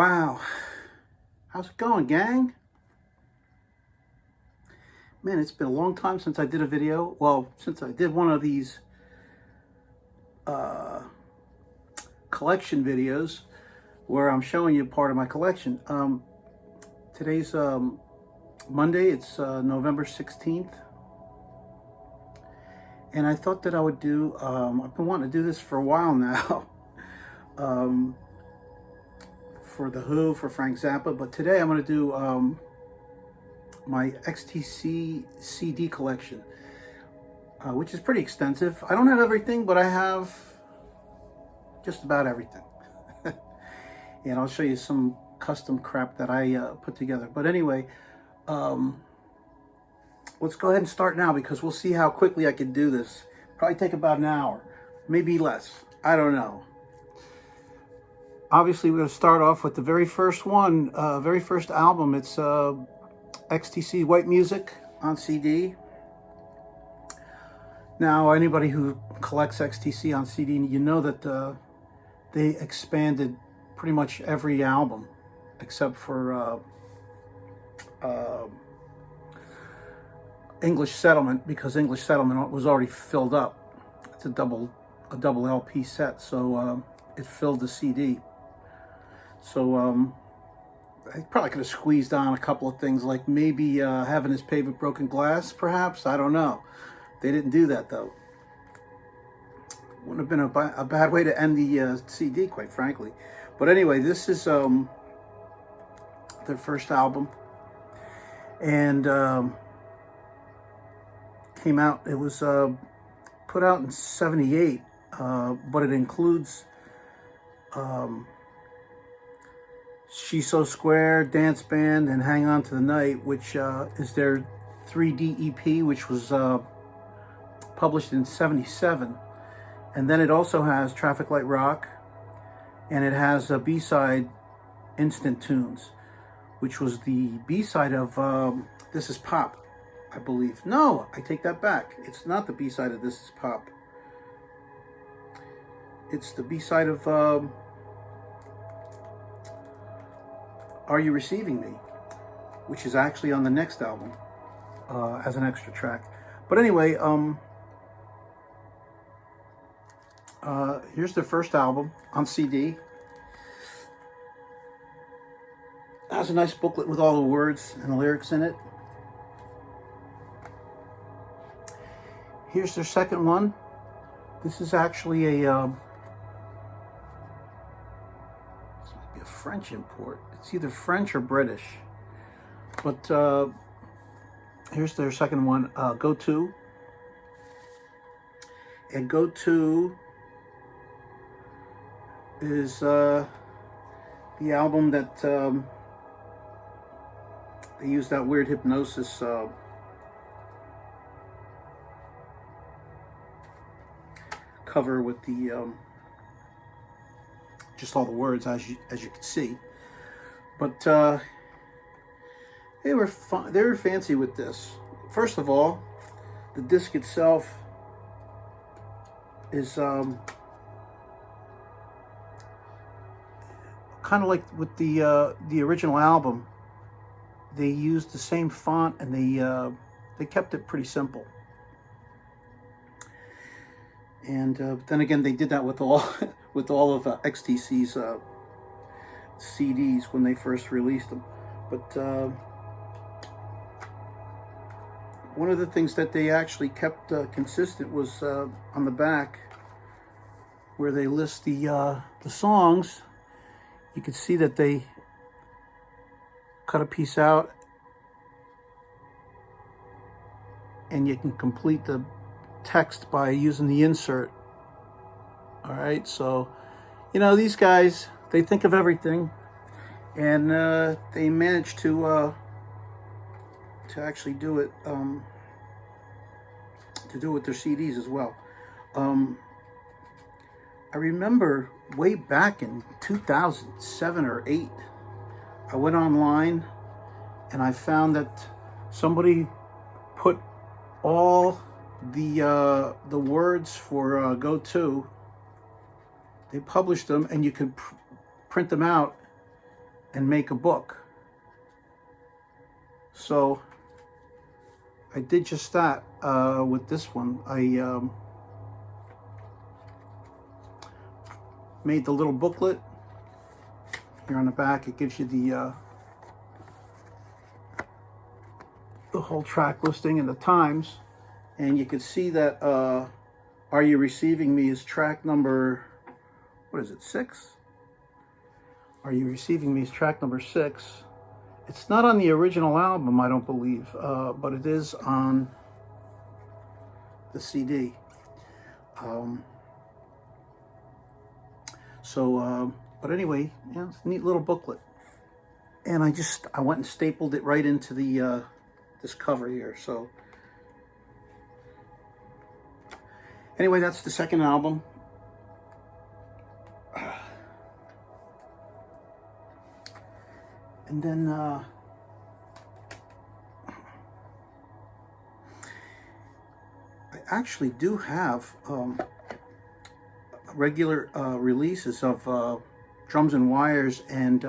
Wow, how's it going, gang? Man, it's been a long time since I did a video. Well, since I did one of these collection videos where I'm showing you part of my collection. Today's Monday, it's November 16th. And I thought that I would do, I've been wanting to do this for a while now. For The Who, for Frank Zappa, but today I'm going to do my Xtc CD collection, which is pretty extensive. I don't have everything, but I have just about everything. And I'll show you some custom crap that I put together. But anyway, let's go ahead and start now, because we'll see how quickly I can do this. Probably take about an hour, maybe less. I don't know. Obviously, we're going to start off with the very first one, very first album. It's Xtc White music on CD. Now, anybody who collects Xtc on CD, you know that they expanded pretty much every album except for English Settlement, because English Settlement was already filled up. It's a double LP set, so it filled the CD. So I probably could have squeezed on a couple of things, like maybe having his Paved with Broken Glass, perhaps. I don't know. They didn't do that, though. Wouldn't have been a bad way to end the CD, quite frankly. But anyway, this is their first album. And came out, it was put out in '78, but it includes She's So Square, Dance Band, and Hang On to the Night, which is their 3D EP, which was published in '77. And then it also has Traffic Light Rock, and it has a B-side, Instant Tunes, which was the B-side of This Is Pop, I believe. No, I take that back. It's not the B-side of This Is Pop. It's the B-side of Are You Receiving Me, which is actually on the next album as an extra track. But anyway, here's their first album on CD. It has a nice booklet with all the words and the lyrics in it. Here's their second one. This is actually a this might be a French import. It's either French or British. But here's their second one, Go To. And Go To is the album that they used that weird hypnosis cover with the just all the words, as you can see. But they were fun. They were fancy with this. First of all, the disc itself is kind of like with the original album. They used the same font, and they kept it pretty simple. And then again, they did that with all of Xtc's CDs when they first released them. But one of the things that they actually kept consistent was on the back, where they list the songs. You can see that they cut a piece out, and you can complete the text by using the insert. All right, so you know, these guys, they think of everything, and they managed to actually do it with their CDs as well. I remember way back in 2007 or 8, I went online and I found that somebody put all the words for Go To. They published them, and you could print them out and make a book. So I did just that with this one. I made the little booklet. Here on the back, it gives you the whole track listing and the times. And you can see that Are You Receiving Me is track number, what is it, 6? Are You Receiving Me is track number 6. It's not on the original album, I don't believe, but it is on the CD. But anyway, yeah, it's a neat little booklet. And I went and stapled it right into the this cover here. So anyway, that's the second album. And then I actually do have regular releases of Drums and Wires and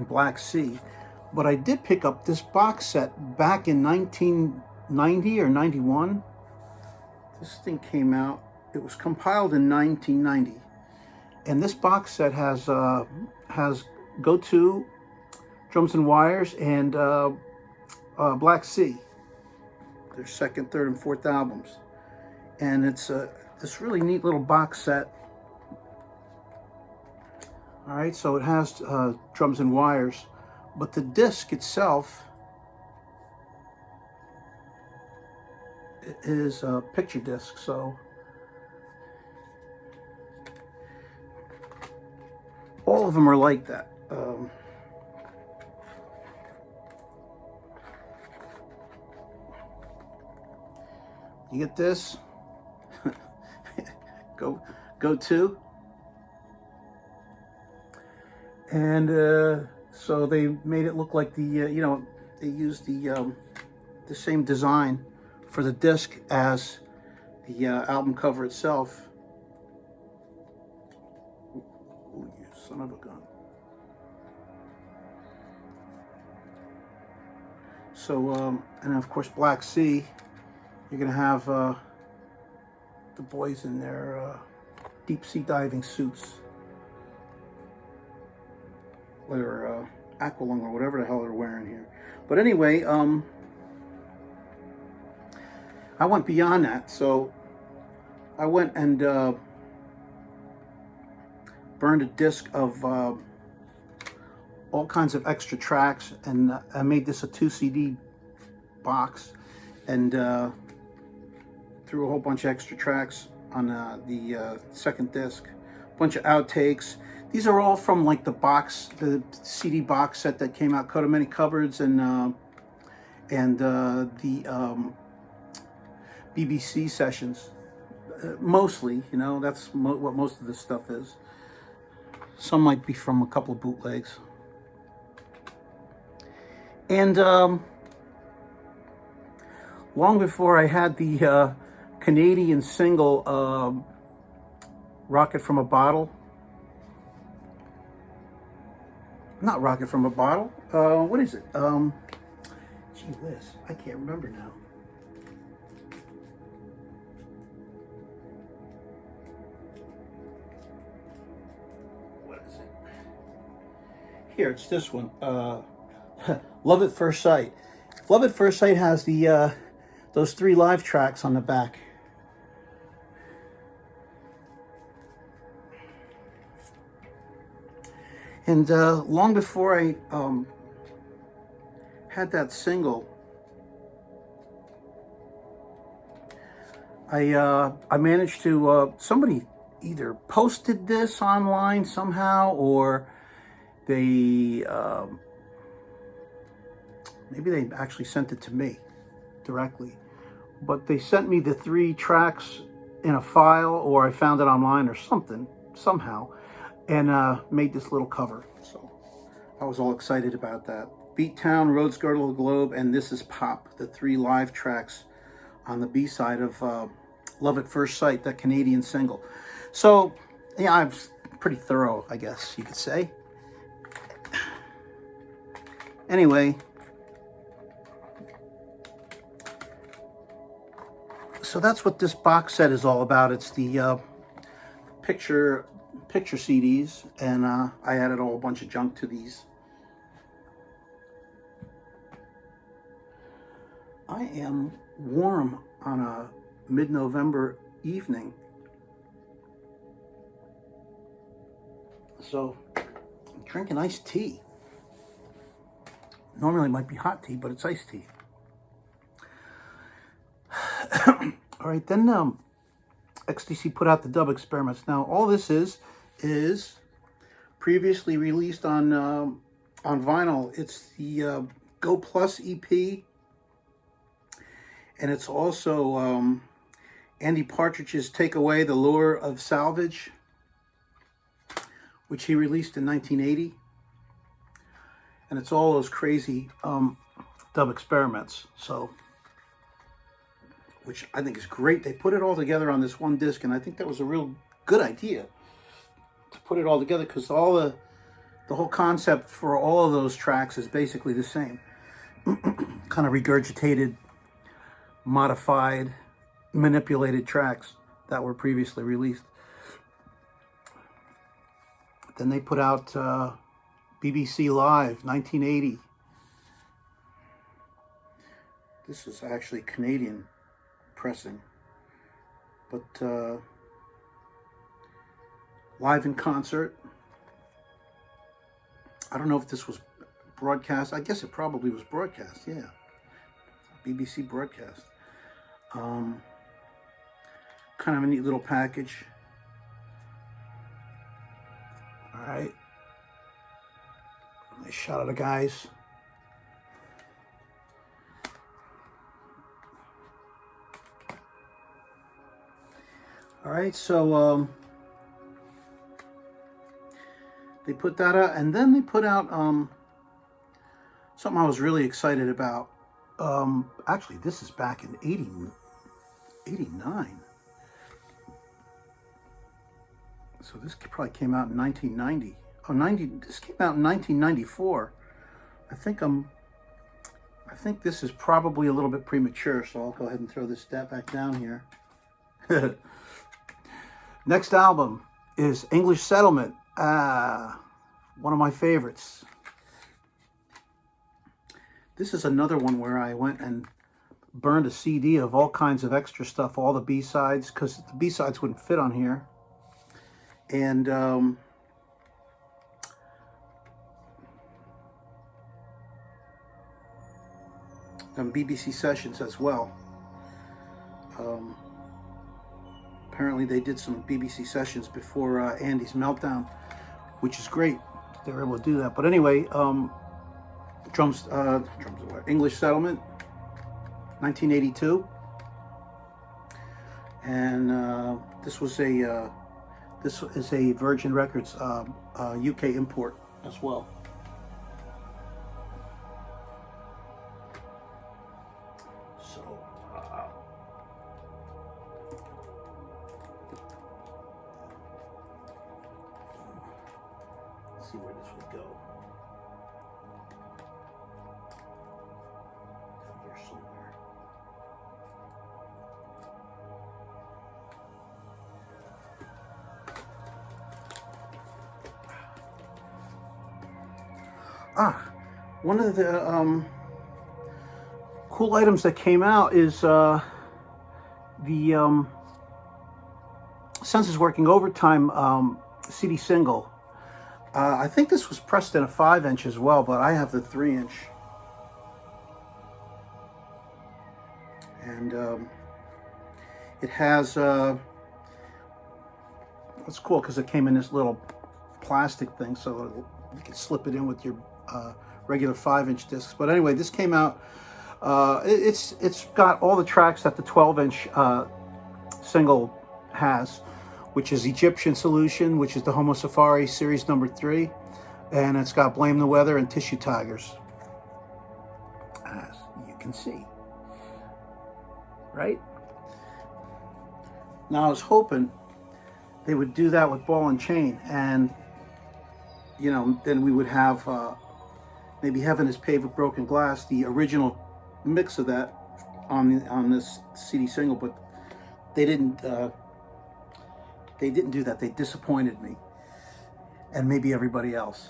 Black Sea, but I did pick up this box set back in 1990 or 91. This thing came out, it was compiled in 1990, and this box set has Go To, Drums and Wires, and Black Sea, their second, third, and fourth albums. And it's this really neat little box set. All right, so it has Drums and Wires, but the disc itself is a picture disc. So all of them are like that. You get this. Go To, and so they made it look like the you know, they used the same design for the disc as the album cover itself. Ooh, you son of a gun. So and of course Black Sea, you're gonna have the boys in their deep sea diving suits, or aqualung, or whatever the hell they're wearing here. But anyway, I went beyond that. So I went and burned a disc of all kinds of extra tracks, and I made this a 2 CD box, and threw a whole bunch of extra tracks on the second disc, a bunch of outtakes. These are all from like the CD box set that came out, Coat of Many Cupboards, and the BBC sessions. Mostly, you know, that's what most of this stuff is. Some might be from a couple of bootlegs. And long before I had the Canadian single Rocket from a Bottle. Not Rocket from a Bottle. What is it? Gee whiz, I can't remember now. What is it? Here, it's this one. Love at First Sight. Love at First Sight has the those 3 live tracks on the back. And long before I had that single, I managed to, somebody either posted this online somehow, or they, maybe they actually sent it to me directly. But they sent me the 3 tracks in a file, or I found it online or something, somehow, and made this little cover. So I was all excited about that. Beat Town, Roads Girdle the Globe, and This Is Pop, the 3 live tracks on the B-side of Love at First Sight, that Canadian single. So yeah, I've pretty thorough, I guess you could say. Anyway, so that's what this box set is all about. It's the picture CDs, and I added a whole bunch of junk to these. I am warm on a mid-November evening, so I'm drinking iced tea. Normally it might be hot tea, but it's iced tea. All right, then XTC put out the dub experiments. Now all this is previously released on vinyl. It's the Go Plus EP. And it's also Andy Partridge's Take Away the Lure of Salvage, which he released in 1980. And it's all those crazy dub experiments. So, which I think is great. They put it all together on this one disc, and I think that was a real good idea to put it all together, because all the whole concept for all of those tracks is basically the same. Kind of regurgitated, modified, manipulated tracks that were previously released. Then they put out BBC Live 1980. This is actually Canadian pressing, but live in concert. I don't know if this was broadcast. I guess it probably was broadcast, yeah. BBC broadcast. Kind of a neat little package. All right. Nice shot of the guys. All right, so they put that out, and then they put out something I was really excited about. Actually, this is back in 89. So this probably came out in 1990. This came out in 1994. I think this is probably a little bit premature, so I'll go ahead and throw this back down here. Next album is English Settlement. One of my favorites. This is another one where I went and burned a CD of all kinds of extra stuff, all the B-sides, because the B-sides wouldn't fit on here. And BBC sessions as well. Apparently they did some BBC sessions before Andy's Meltdown, which is great. They were able to do that. But anyway, English Settlement, 1982, and this is a Virgin Records UK import as well. So let's see where this would go. Here somewhere. One of the cool items that came out is the Senses Working Overtime CD single. I think this was pressed in a 5-inch as well, but I have the 3-inch. And it has, it's cool because it came in this little plastic thing, so you can slip it in with your regular 5-inch discs. But anyway, this came out, it's got all the tracks that the 12-inch single has, which is Egyptian Solution, which is the Homo Safari series number 3, and it's got Blame the Weather and Tissue Tigers, as you can see. Right? Now I was hoping they would do that with Ball and Chain, and you know, then we would have maybe Heaven is Paved with Broken Glass, the original mix of that on this CD single, but they didn't do that. They disappointed me, and maybe everybody else.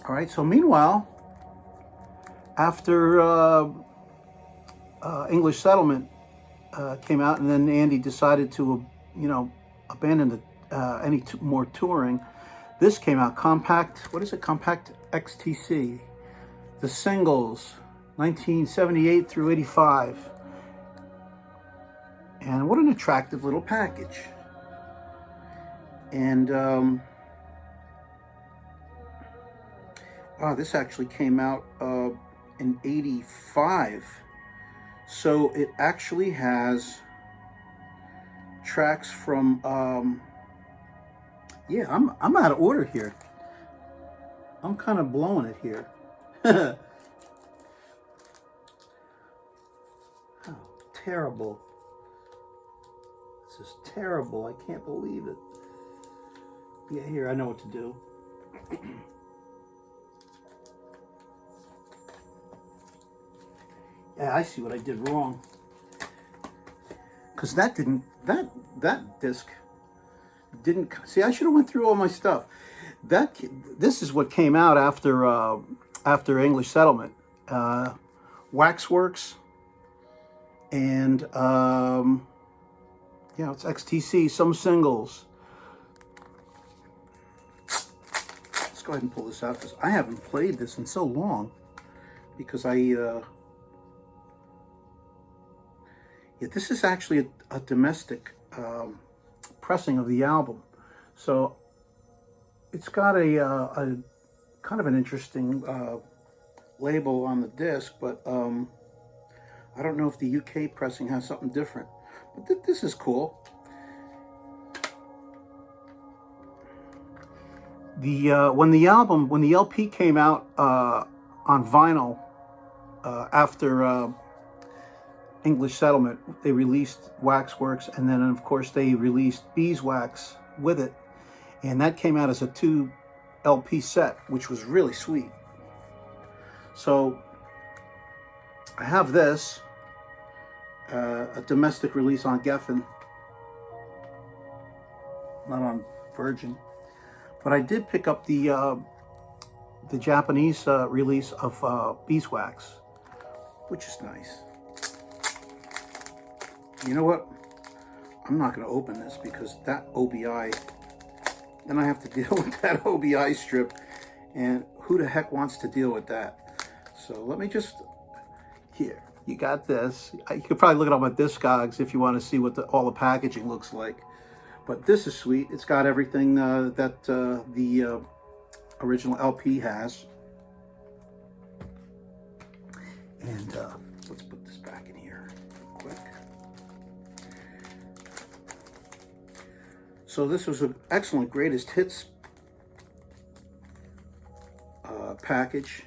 All right. So meanwhile, after English Settlement came out, and then Andy decided to, you know, abandon any more touring. This came out, Compact, what is it? Compact XTC. The singles, 1978 through 85. And what an attractive little package. And, this actually came out in 85. So it actually has tracks from, yeah, I'm out of order here. I'm kind of blowing it here. Oh, terrible. This is terrible. I can't believe it. Yeah, here, I know what to do. Yeah, I see what I did wrong. Because that disc didn't, see, I should have went through all my stuff. This is what came out after English Settlement. Waxworks, and yeah, it's XTC, some singles. Let's go ahead and pull this out, because I haven't played this in so long, because yeah, this is actually a domestic pressing of the album, so it's got a kind of an interesting label on the disc, but I don't know if the UK pressing has something different, but this is cool. When the LP came out on vinyl after English Settlement, they released Waxworks, and then of course they released Beeswax with it, and that came out as a 2 LP set, which was really sweet. So I have this, a domestic release on Geffen, not on Virgin, but I did pick up the Japanese release of Beeswax, which is nice. You know what? I'm not going to open this, because that OBI, then I have to deal with that OBI strip, and who the heck wants to deal with that? So let me just, here, you got this. You could probably look it up on Discogs if you want to see what all the packaging looks like. But this is sweet. It's got everything that the original LP has. And let's put this back in here quick. So this was an excellent greatest hits package,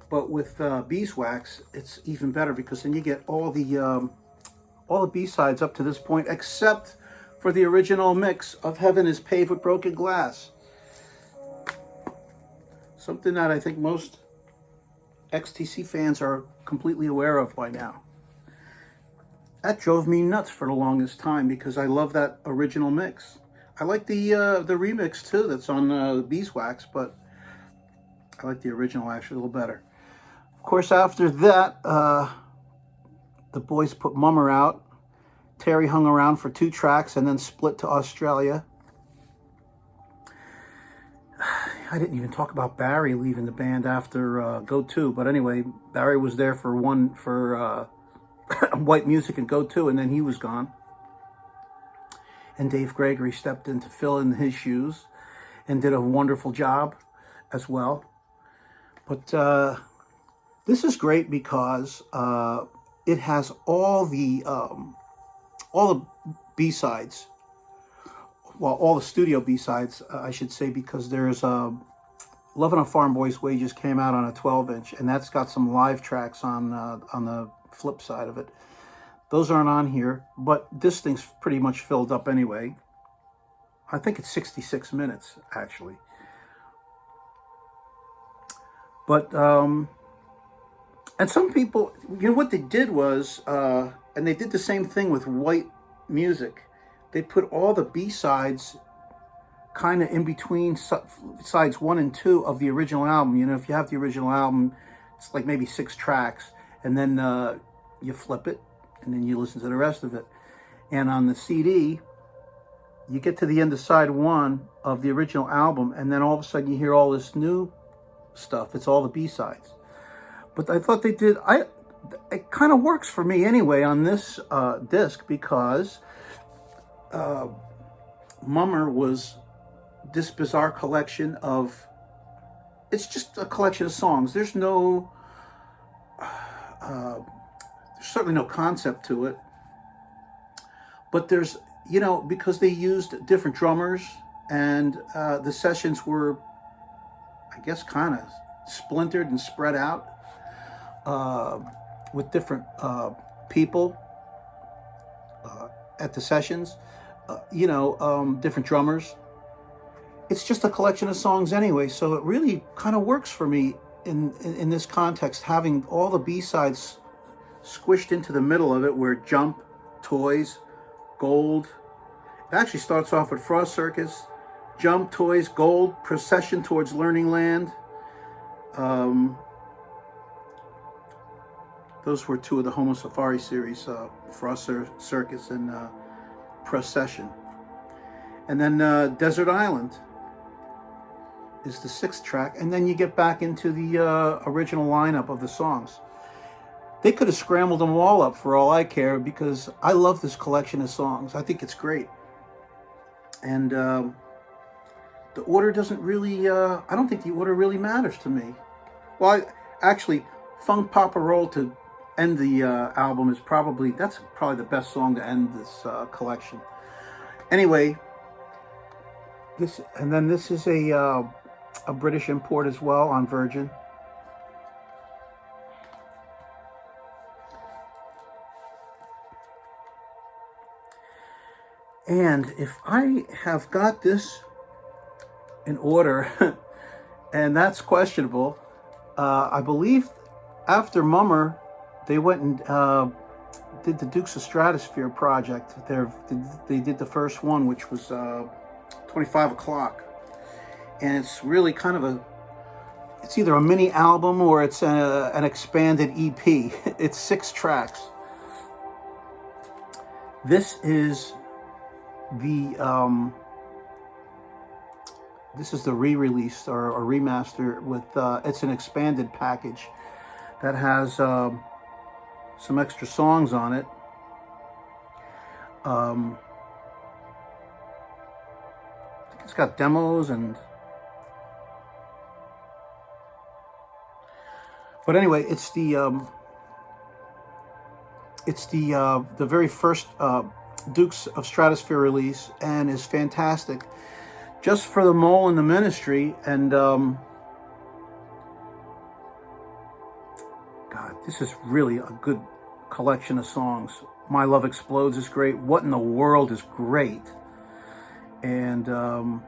but with Beeswax, it's even better, because then you get all the B-sides up to this point, except for the original mix of Heaven is Paved with Broken Glass. Something that I think most XTC fans are completely aware of by now. That drove me nuts for the longest time, because I love that original mix. I like the remix too that's on Beeswax, but I like the original actually a little better. Of course, after that, the boys put Mummer out. Terry hung around for 2 tracks and then split to Australia. I didn't even talk about Barry leaving the band after Go 2, but anyway, Barry was there for White Music and Go 2, and then he was gone. And Dave Gregory stepped in to fill in his shoes and did a wonderful job as well. But this is great because it has all the B-sides. Well, all the studio B-sides, I should say, because there's Love on a Farm Boy's Wages came out on a 12-inch, and that's got some live tracks on the flip side of it. Those aren't on here, but this thing's pretty much filled up anyway. I think it's 66 minutes, actually. But, and some people, you know, what they did was, and they did the same thing with White music. They put all the B-sides kind of in between sides 1 and 2 of the original album. You know, if you have the original album, it's like maybe 6 tracks, and then you flip it, and then you listen to the rest of it. And on the CD, you get to the end of side 1 of the original album, and then all of a sudden you hear all this new stuff. It's all the B-sides. But I thought they did, it kind of works for me anyway on this disc, because Mummer was this bizarre collection of, it's just a collection of songs. There's no, there's certainly no concept to it, but there's, you know, because they used different drummers, and the sessions were, I guess, kind of splintered and spread out with different people at the sessions, you know, different drummers. It's just a collection of songs anyway, so it really kind of works for me in this context, having all the B-sides squished into the middle of it, where Jump, Toys, Gold. It actually starts off with Frost Circus, Jump, Toys, Gold, Procession Towards Learning Land. Those were 2 of the Homo Safari series, Frost Circus and Procession. And then Desert Island is the 6th track, and then you get back into the original lineup of the songs. They could have scrambled them all up for all I care, because I love this collection of songs. I think it's great. And the order doesn't really, I don't think the order really matters to me. Well, actually, Funk Papa Roll to end the album is probably the best song to end this collection. Anyway, this is a British import as well on Virgin. And if I have got this in order, and that's questionable, I believe after Mummer, they went and did the Dukes of Stratosphere project. They did the first one, which was 25 O'Clock. And it's really kind of it's either a mini album or it's an expanded EP. It's 6 tracks. This is the re-release or remaster with it's an expanded package that has some extra songs on it. I think it's got demos and. But anyway, it's the very first Dukes of Stratosphere release, and is fantastic. Just for the Mole and the Ministry, and God, this is really a good collection of songs. My Love Explodes is great. What in the World is great, and of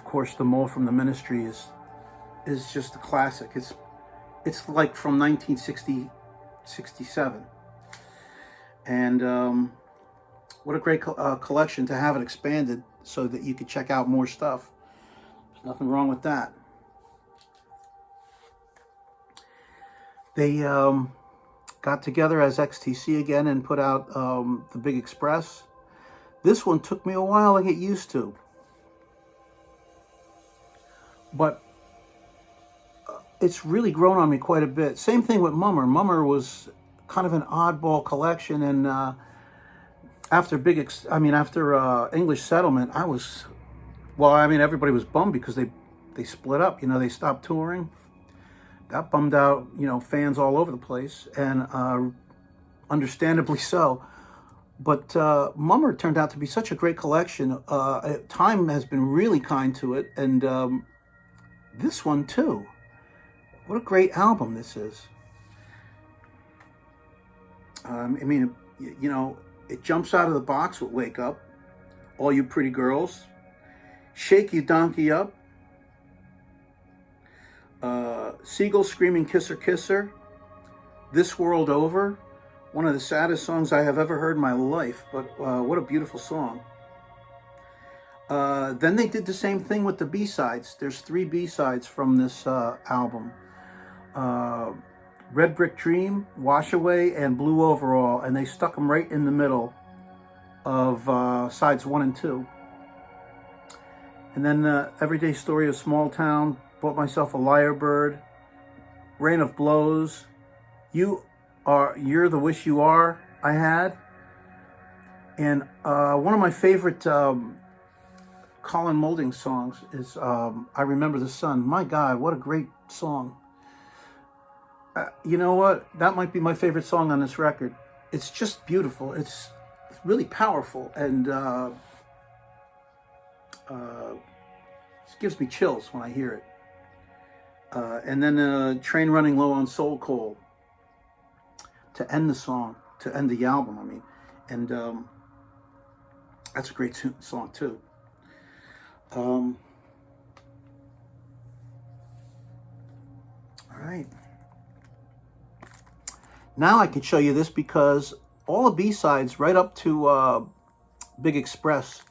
course, the Mole from the Ministry is just a classic. It's like from 1967, and what a great collection to have it expanded so that you could check out more stuff. There's nothing wrong with that. They got together as XTC again and put out the Big Express. This one took me a while to get used to, but it's really grown on me quite a bit. Same thing with Mummer. Mummer was kind of an oddball collection, and after English Settlement, everybody was bummed because they split up. You know, they stopped touring. That bummed out, you know, fans all over the place, and understandably so. But Mummer turned out to be such a great collection. Time has been really kind to it, and this one too. What a great album this is. I mean, you know, it jumps out of the box with Wake Up, All You Pretty Girls, Shake You Donkey Up, Seagull Screaming Kisser Kisser, This World Over, one of the saddest songs I have ever heard in my life, but what a beautiful song. Then they did the same thing with the B-sides. There's 3 B-sides from this album. Red Brick Dream, Wash Away, and Blue Overall, and they stuck them right in the middle of sides 1 and 2. And then Everyday Story of Small Town, Bought Myself a Lyrebird, Rain of Blows, You're the Wish You Are, I Had. And one of my favorite Colin Moulding songs is I Remember the Sun. My God, what a great song. You know what? That might be my favorite song on this record. It's just beautiful. It's really powerful, and it gives me chills when I hear it. And then Train Running Low on Soul Coal to end the song, to end the album, I mean. And that's a great song, too. All right. Now I can show you this because all the B-sides right up to Big Express,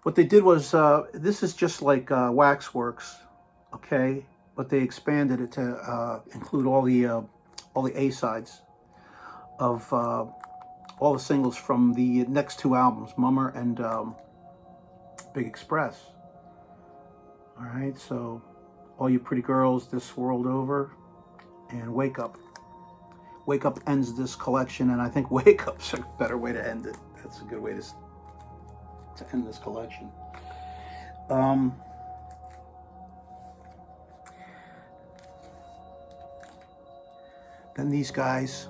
what they did was, this is just like Waxworks, okay? But they expanded it to include all the A-sides of all the singles from the next 2 albums, Mummer and Big Express. All right, so All You Pretty Girls, This World Over, and Wake Up. Wake Up ends this collection, and I think Wake Up's a better way to end it. That's a good way to end this collection. Then these guys,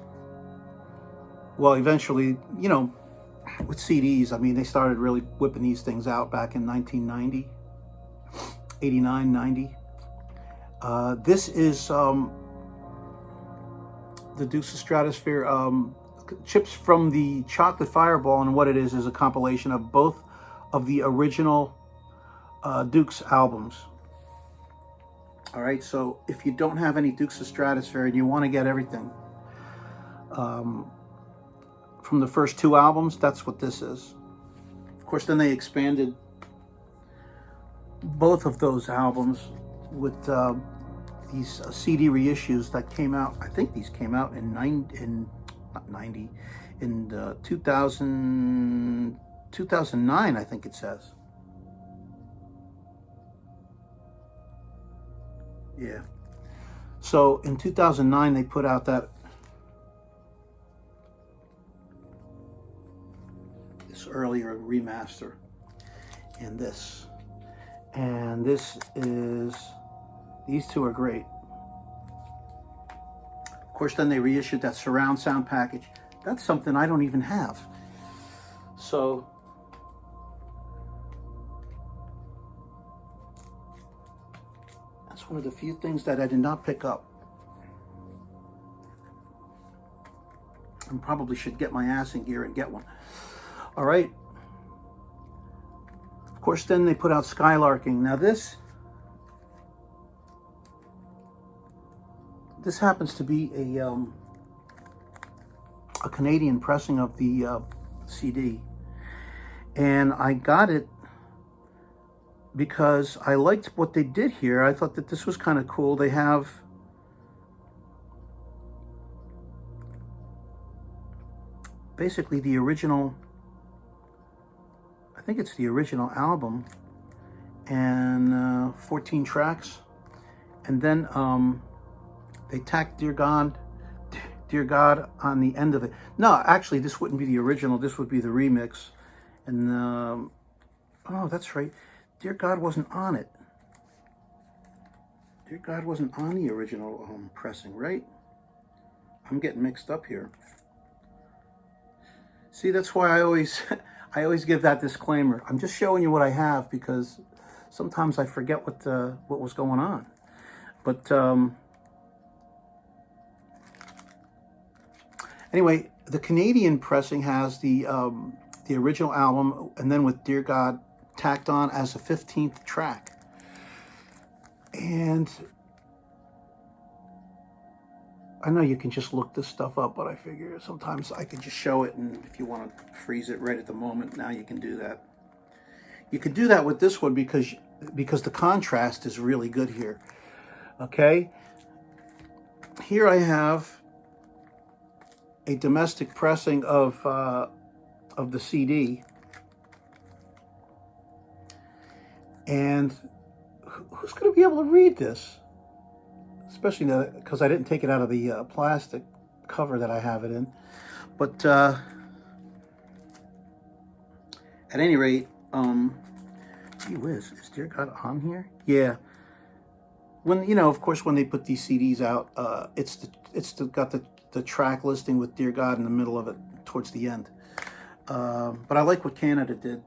well, eventually, you know, with CDs, I mean, they started really whipping these things out back in 1990, 89, 90. This is the Dukes of Stratosphere, chips from the Chocolate Fireball, and what it is a compilation of both of the original Dukes albums. All right, so if you don't have any Dukes of Stratosphere and you want to get everything from the first 2 albums, that's what this is. Of course, then they expanded both of those albums with these CD reissues that came out. I think these came out in 2009, I think it says. Yeah. So in 2009, they put out this earlier remaster, and this is, these 2 are great. Of course, then they reissued that surround sound package. That's something I don't even have. So that's one of the few things that I did not pick up. I probably should get my ass in gear and get one. All right. Of course, then they put out Skylarking. Now this happens to be a Canadian pressing of the CD, and I got it because I liked what they did here. I thought that this was kind of cool. They have basically the original, I think it's the original album, and 14 tracks, and then they tacked Dear God on the end of it. No, actually, this wouldn't be the original. This would be the remix. And, oh, that's right. Dear God wasn't on it. Dear God wasn't on the original pressing, right? I'm getting mixed up here. See, that's why I always give that disclaimer. I'm just showing you what I have because sometimes I forget what was going on. But anyway, the Canadian pressing has the original album, and then with Dear God tacked on as a 15th track. And I know you can just look this stuff up, but I figure sometimes I can just show it, and if you want to freeze it right at the moment, now you can do that. You can do that with this one because the contrast is really good here. Okay? Here I have a domestic pressing of the CD. And who's going to be able to read this? Especially because I didn't take it out of the plastic cover that I have it in. But at any rate, gee whiz, is Dear God on here? Yeah. When, you know, of course, when they put these CDs out, got the track listing with Dear God in the middle of it towards the end. But I like what Canada did.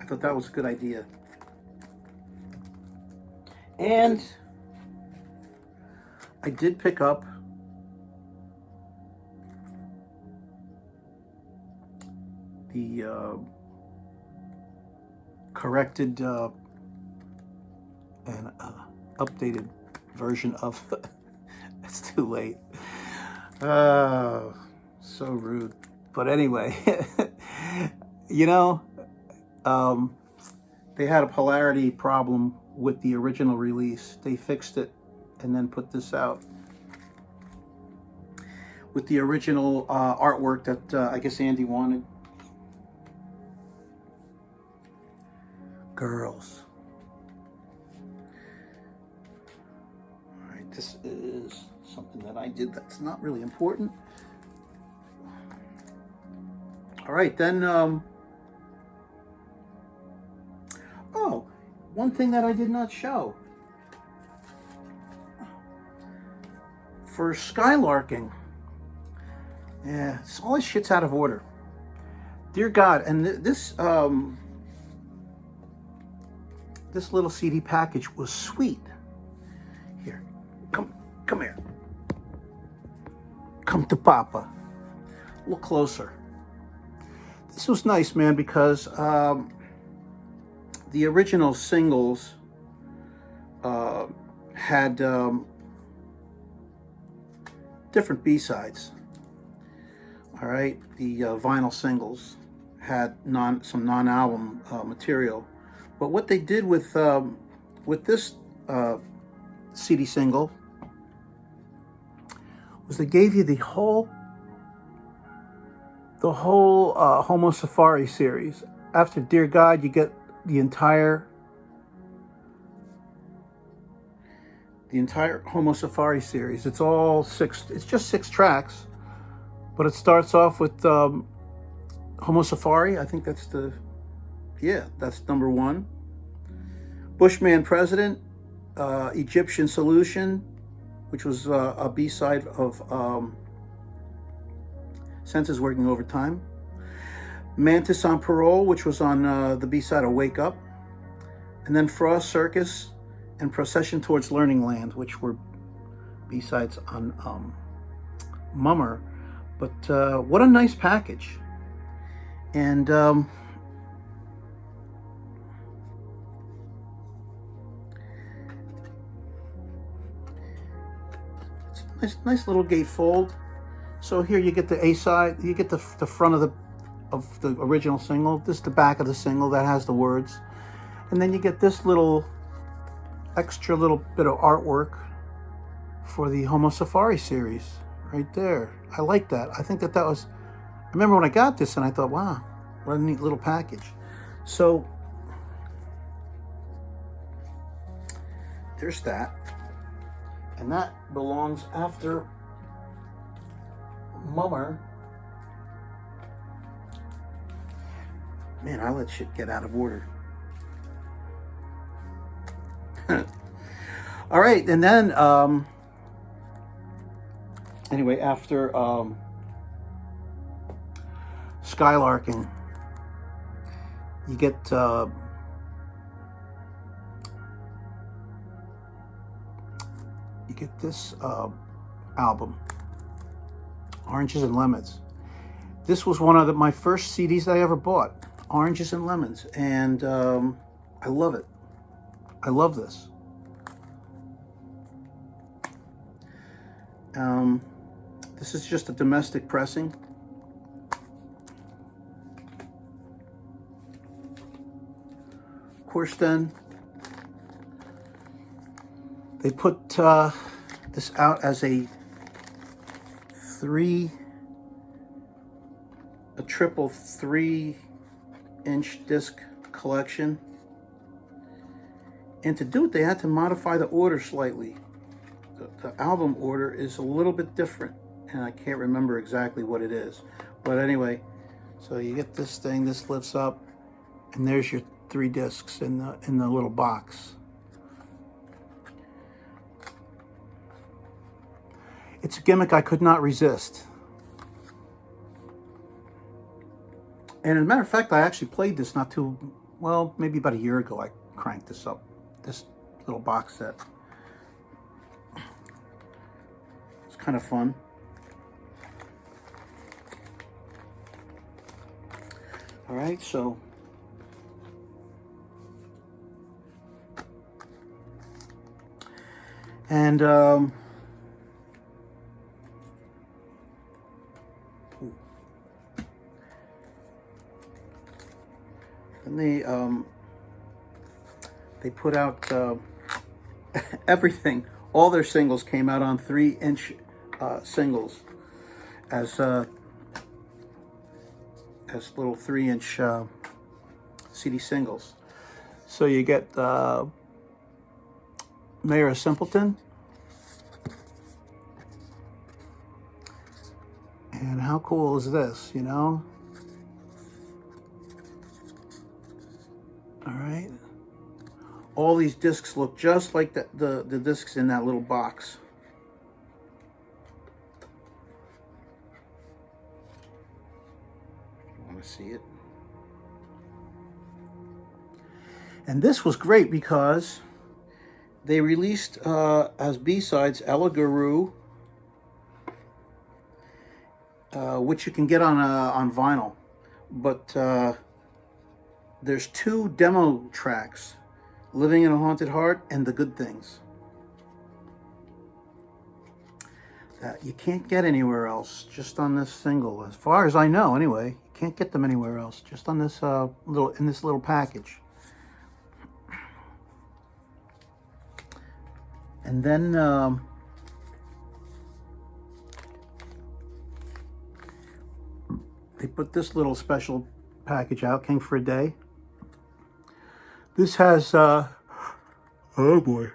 I thought that was a good idea. And I did pick up the corrected and updated version of it's too late. So rude. But anyway, you know, they had a polarity problem with the original release. They fixed it and then put this out with the original artwork that I guess Andy wanted. Girls. All right, this is something that I did that's not really important. All right, then, oh, one thing that I did not show. For Skylarking, yeah, all this shit's out of order. Dear God, and this little CD package was sweet. Here, come here. Come to Papa. Look closer. This was nice, man, because the original singles had different B-sides. All right, the vinyl singles had some non-album material, but what they did with this CD single was they gave you the whole Homo Safari series. After Dear God, you get the entire Homo Safari series. It's all it's just 6 tracks, but it starts off with Homo Safari. I think that's that's number 1. Bushman President, Egyptian Solution, which was a B-side of Senses Working Overtime. Mantis on Parole, which was on the B-side of Wake Up. And then Frost, Circus, and Procession Towards Learning Land, which were B-sides on Mummer. But what a nice package. And it's a nice little gatefold. So here you get the A side, you get the front of the original single. This is the back of the single that has the words. And then you get this extra little bit of artwork for the Homo Safari series right there. I like that. I think that was, I remember when I got this and I thought, wow, what a neat little package. So there's that. And that belongs after Mummer. Man, I let shit get out of order. All right, and then anyway, after Skylarking, you get this album, Oranges and Lemons. This was one of my first CDs I ever bought, Oranges and Lemons, and I love it. I love this. This is just a domestic pressing. Of course, then they put this out as a triple 3-inch disc collection. And to do it, they had to modify the order slightly. The album order is a little bit different, and I can't remember exactly what it is. But anyway, so you get this thing, this lifts up, and there's your 3 discs in the little box. It's a gimmick I could not resist. And as a matter of fact, I actually played this maybe about a year ago. I cranked this up, this little box set. It's kind of fun. All right, so and and they put out everything. All their singles came out on 3-inch singles as little 3-inch CD singles. So you get Mayor of Simpleton, and how cool is this, you know? All right. All these discs look just like the discs in that little box. You want to see it? And this was great because they released as B-sides Ella Guru, which you can get on vinyl, but there's 2 demo tracks, Living in a Haunted Heart and The Good Things, that you can't get anywhere else, just on this single, as far as I know anyway. You can't get them anywhere else, just on this little package. And then they put this little special package out, King for a Day. This has, oh boy.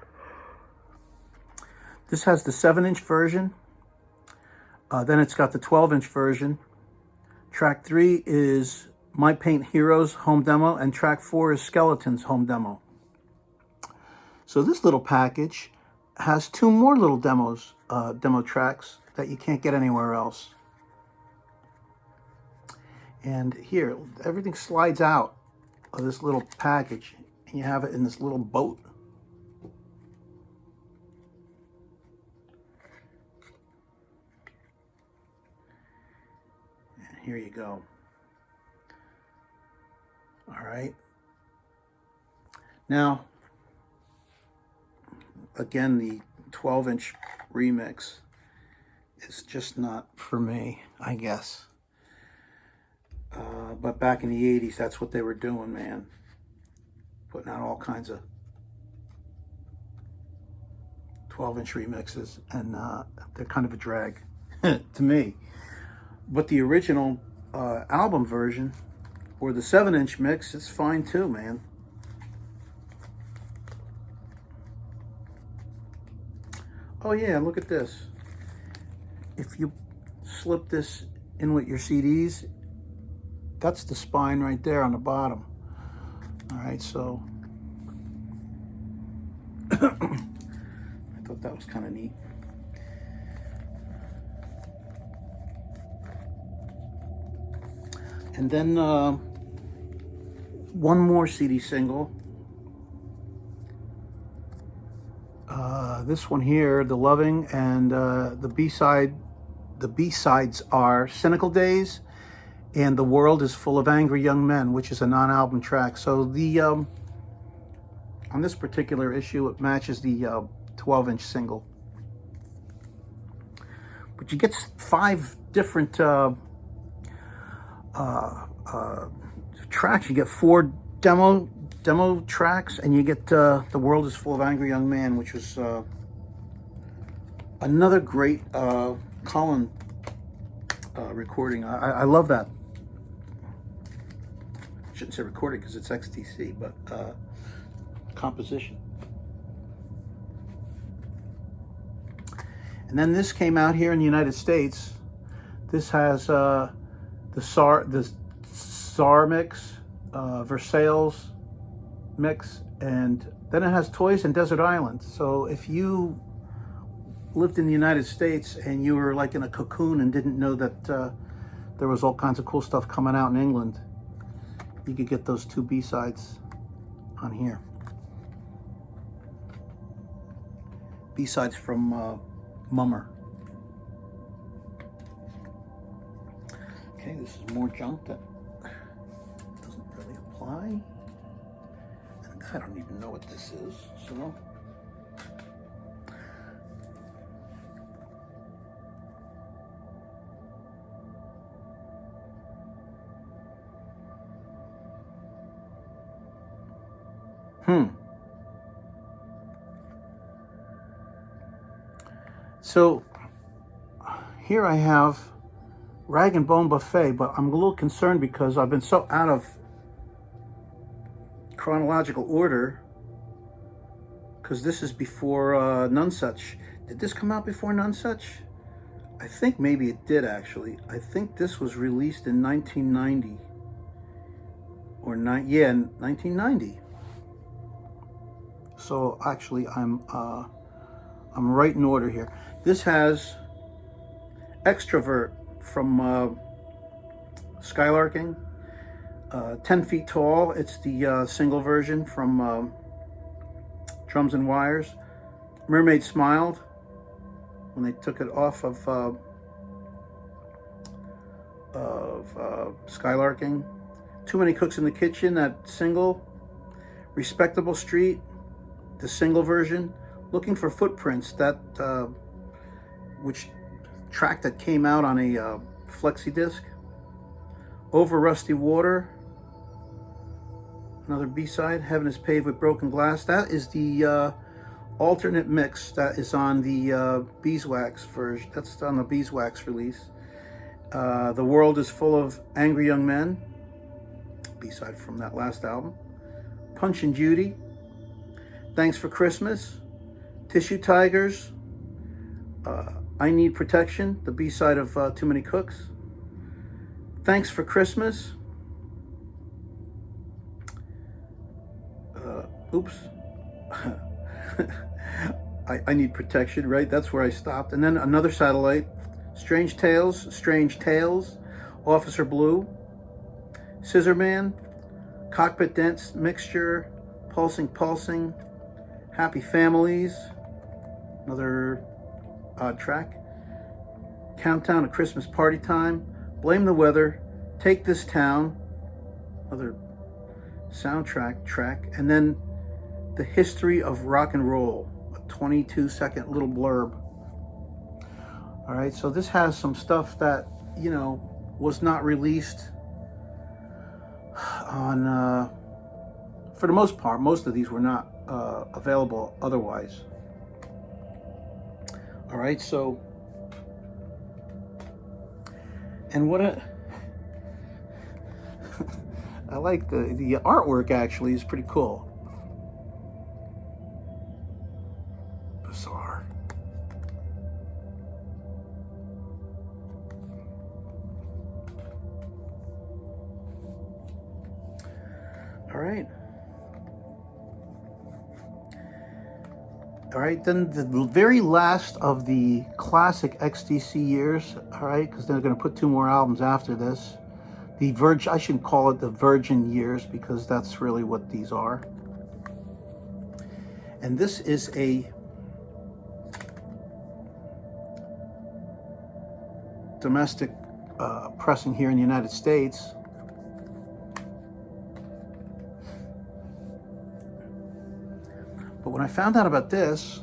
This has the 7-inch version. Then it's got the 12-inch version. Track 3 is My Paint Heroes home demo, and track 4 is Skeleton's home demo. So this little package has 2 more little demo tracks that you can't get anywhere else. And here, everything slides out of this little package, and you have it in this little boat. And here you go. All right. Now, again, the 12-inch remix is just not for me, I guess. But back in the 80s, that's what they were doing, man. Putting out all kinds of 12-inch remixes, and they're kind of a drag to me. But the original album version, or the 7-inch mix, it's fine too, man. Oh yeah, look at this. If you slip this in with your CDs, that's the spine right there on the bottom. All right, so I thought that was kind of neat. And then one more CD single. This one here, The Loving, and the B-sides are Cynical Days and The World is Full of Angry Young Men, which is a non-album track. So the on this particular issue, it matches the 12-inch single. But you get 5 different tracks. You get 4 demo tracks, and you get The World is Full of Angry Young Man, which was another great Colin recording. I love that. I shouldn't say recording because it's XTC, but composition. And then this came out here in the United States. This has the SAR mix, Versailles mix, and then it has Toys and Desert Island. So if you lived in the United States and you were like in a cocoon and didn't know that there was all kinds of cool stuff coming out in England, you could get those 2 B-sides on here. B-sides from Mummer. Okay, this is more junk that doesn't really apply. And I don't even know what this is, so. So here I have Rag and Bone Buffet, but I'm a little concerned because I've been so out of chronological order, because this is before Nonesuch. Did this come out before Nonesuch? I think maybe it did, actually. I think this was released in 1990. Yeah, 1990. So actually I'm right in order here. This has Extrovert from Skylarking, 10 Feet Tall. It's the single version from Drums and Wires. Mermaid Smiled, when they took it off of Skylarking. Too Many Cooks in the Kitchen, that single. Respectable Street, the single version. Looking for Footprints, that which track that came out on a flexi disc. Over Rusty Water, another B-side. Heaven is Paved with Broken Glass. That is the alternate mix that is on the Beeswax version. That's on the Beeswax release. The World is Full of Angry Young Men, B-side from that last album. Punch and Judy, Thanks for Christmas, Tissue Tigers, I Need Protection, the B-side of Too Many Cooks. Thanks for Christmas. Oops. I Need Protection, right? That's where I stopped. And then Another Satellite, Strange Tales, Officer Blue, Scissor Man, Cockpit Dance Mixture, Pulsing, Happy Families, another odd track. Countdown to Christmas Party Time, Blame the Weather, Take This Town, another soundtrack track, and then The History of Rock and Roll, a 22-second little blurb. All right, so this has some stuff that, you know, was not released on, for the most part. Most of these were not available otherwise. All right, so, and what I like the artwork actually is pretty cool. Bizarre. All right. All right, then the very last of the classic XTC years, all right, because they're going to put 2 more albums after this. The I shouldn't call it the Virgin years, because that's really what these are. And this is a domestic pressing here in the United States. But when I found out about this,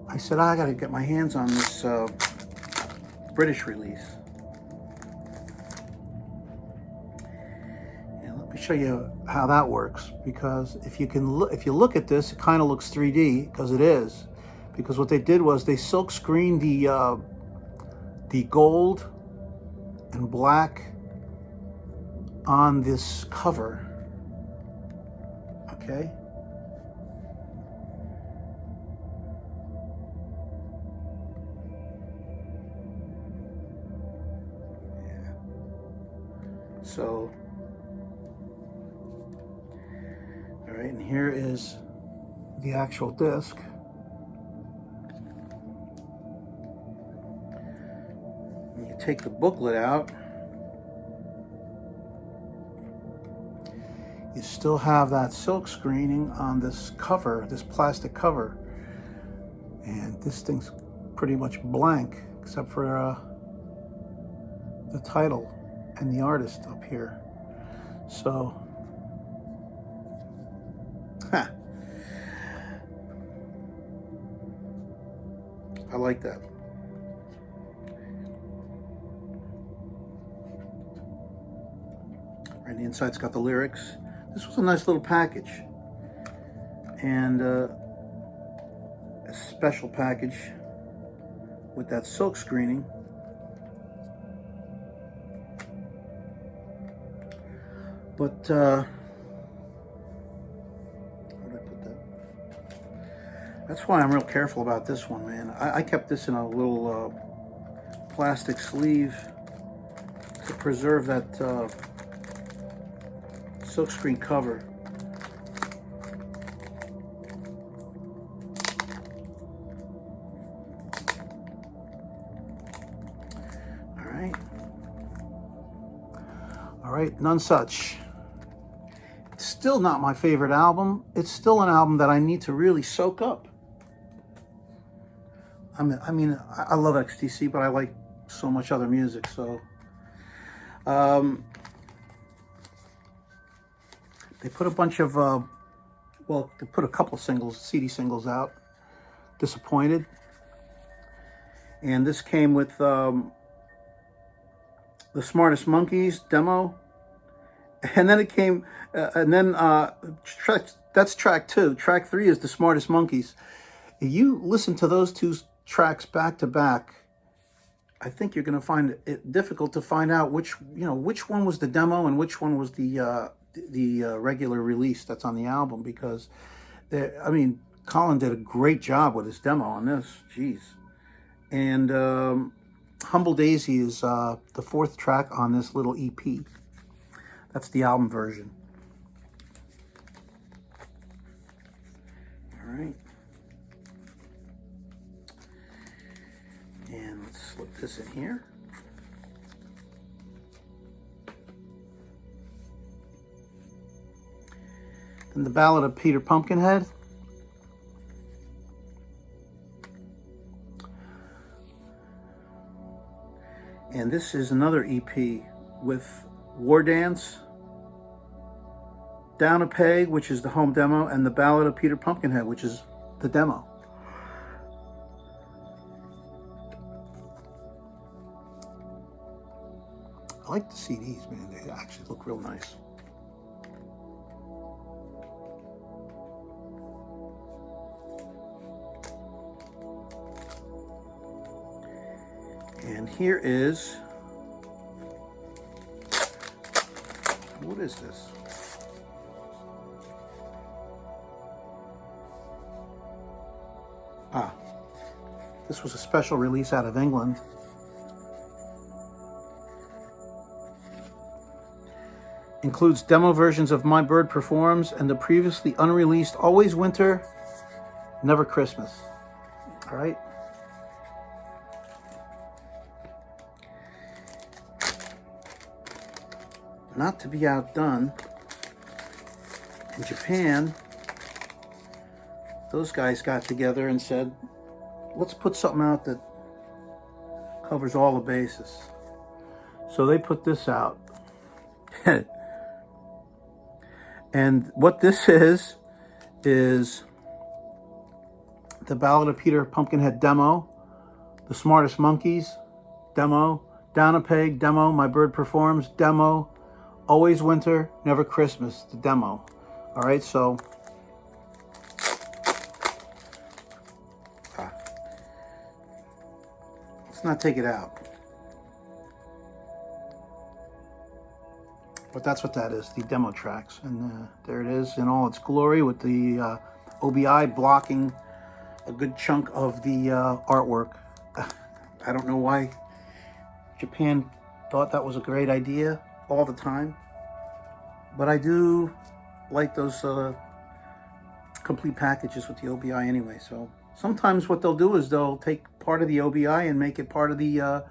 I said, I gotta get my hands on this British release. And let me show you how that works, because if you look at this, it kind of looks 3D, because it is. Because what they did was they silk screened the gold and black on this cover. Okay. So, all right, and here is the actual disc. And you take the booklet out, you still have that silk screening on this cover, this plastic cover, and this thing's pretty much blank except for the title and the artist up here. So, I like that. Right, the inside's got the lyrics. This was a nice little package, and a special package with that silk screening. But, where did I put that? That's why I'm real careful about this one, man. I kept this in a little plastic sleeve to preserve that silkscreen cover. All right, None Such. Still not my favorite album. It's still an album that I need to really soak up. I mean, I love Xtc, but I like so much other music. So, they put a bunch of, well, they put a couple of singles, CD singles out. Disappointed. And this came with The Smartest Monkeys demo. And then it came, that's track 2. Track 3 is The Smartest Monkeys. If you listen to those two tracks back to back, I think you're going to find it difficult to find out which one was the demo and which one was the regular release that's on the album, because Colin did a great job with his demo on this. Jeez. And Humble Daisy is the 4th track on this little EP. That's the album version. All right. And let's slip this in here. Then the Ballad of Peter Pumpkinhead. And this is another EP with War Dance, Down a Peg, which is the home demo, and the Ballad of Peter Pumpkinhead, which is the demo. I like the CDs, man. They actually look real nice. And here is, what is this? This was a special release out of England. Includes demo versions of My Bird Performs and the previously unreleased Always Winter, Never Christmas. All right. Not to be outdone, in Japan, those guys got together and said, let's put something out that covers all the bases. So they put this out. And what this is the Ballad of Peter Pumpkinhead demo, The Smartest Monkeys demo, Down a Peg demo, My Bird Performs demo, Always Winter, Never Christmas, the demo. All right, so let's not take it out. But that's what that is, the demo tracks. And there it is in all its glory with the OBI blocking a good chunk of the artwork. I don't know why Japan thought that was a great idea all the time. But I do like those complete packages with the OBI anyway. So sometimes what they'll do is they'll take part of the OBI and make it part of the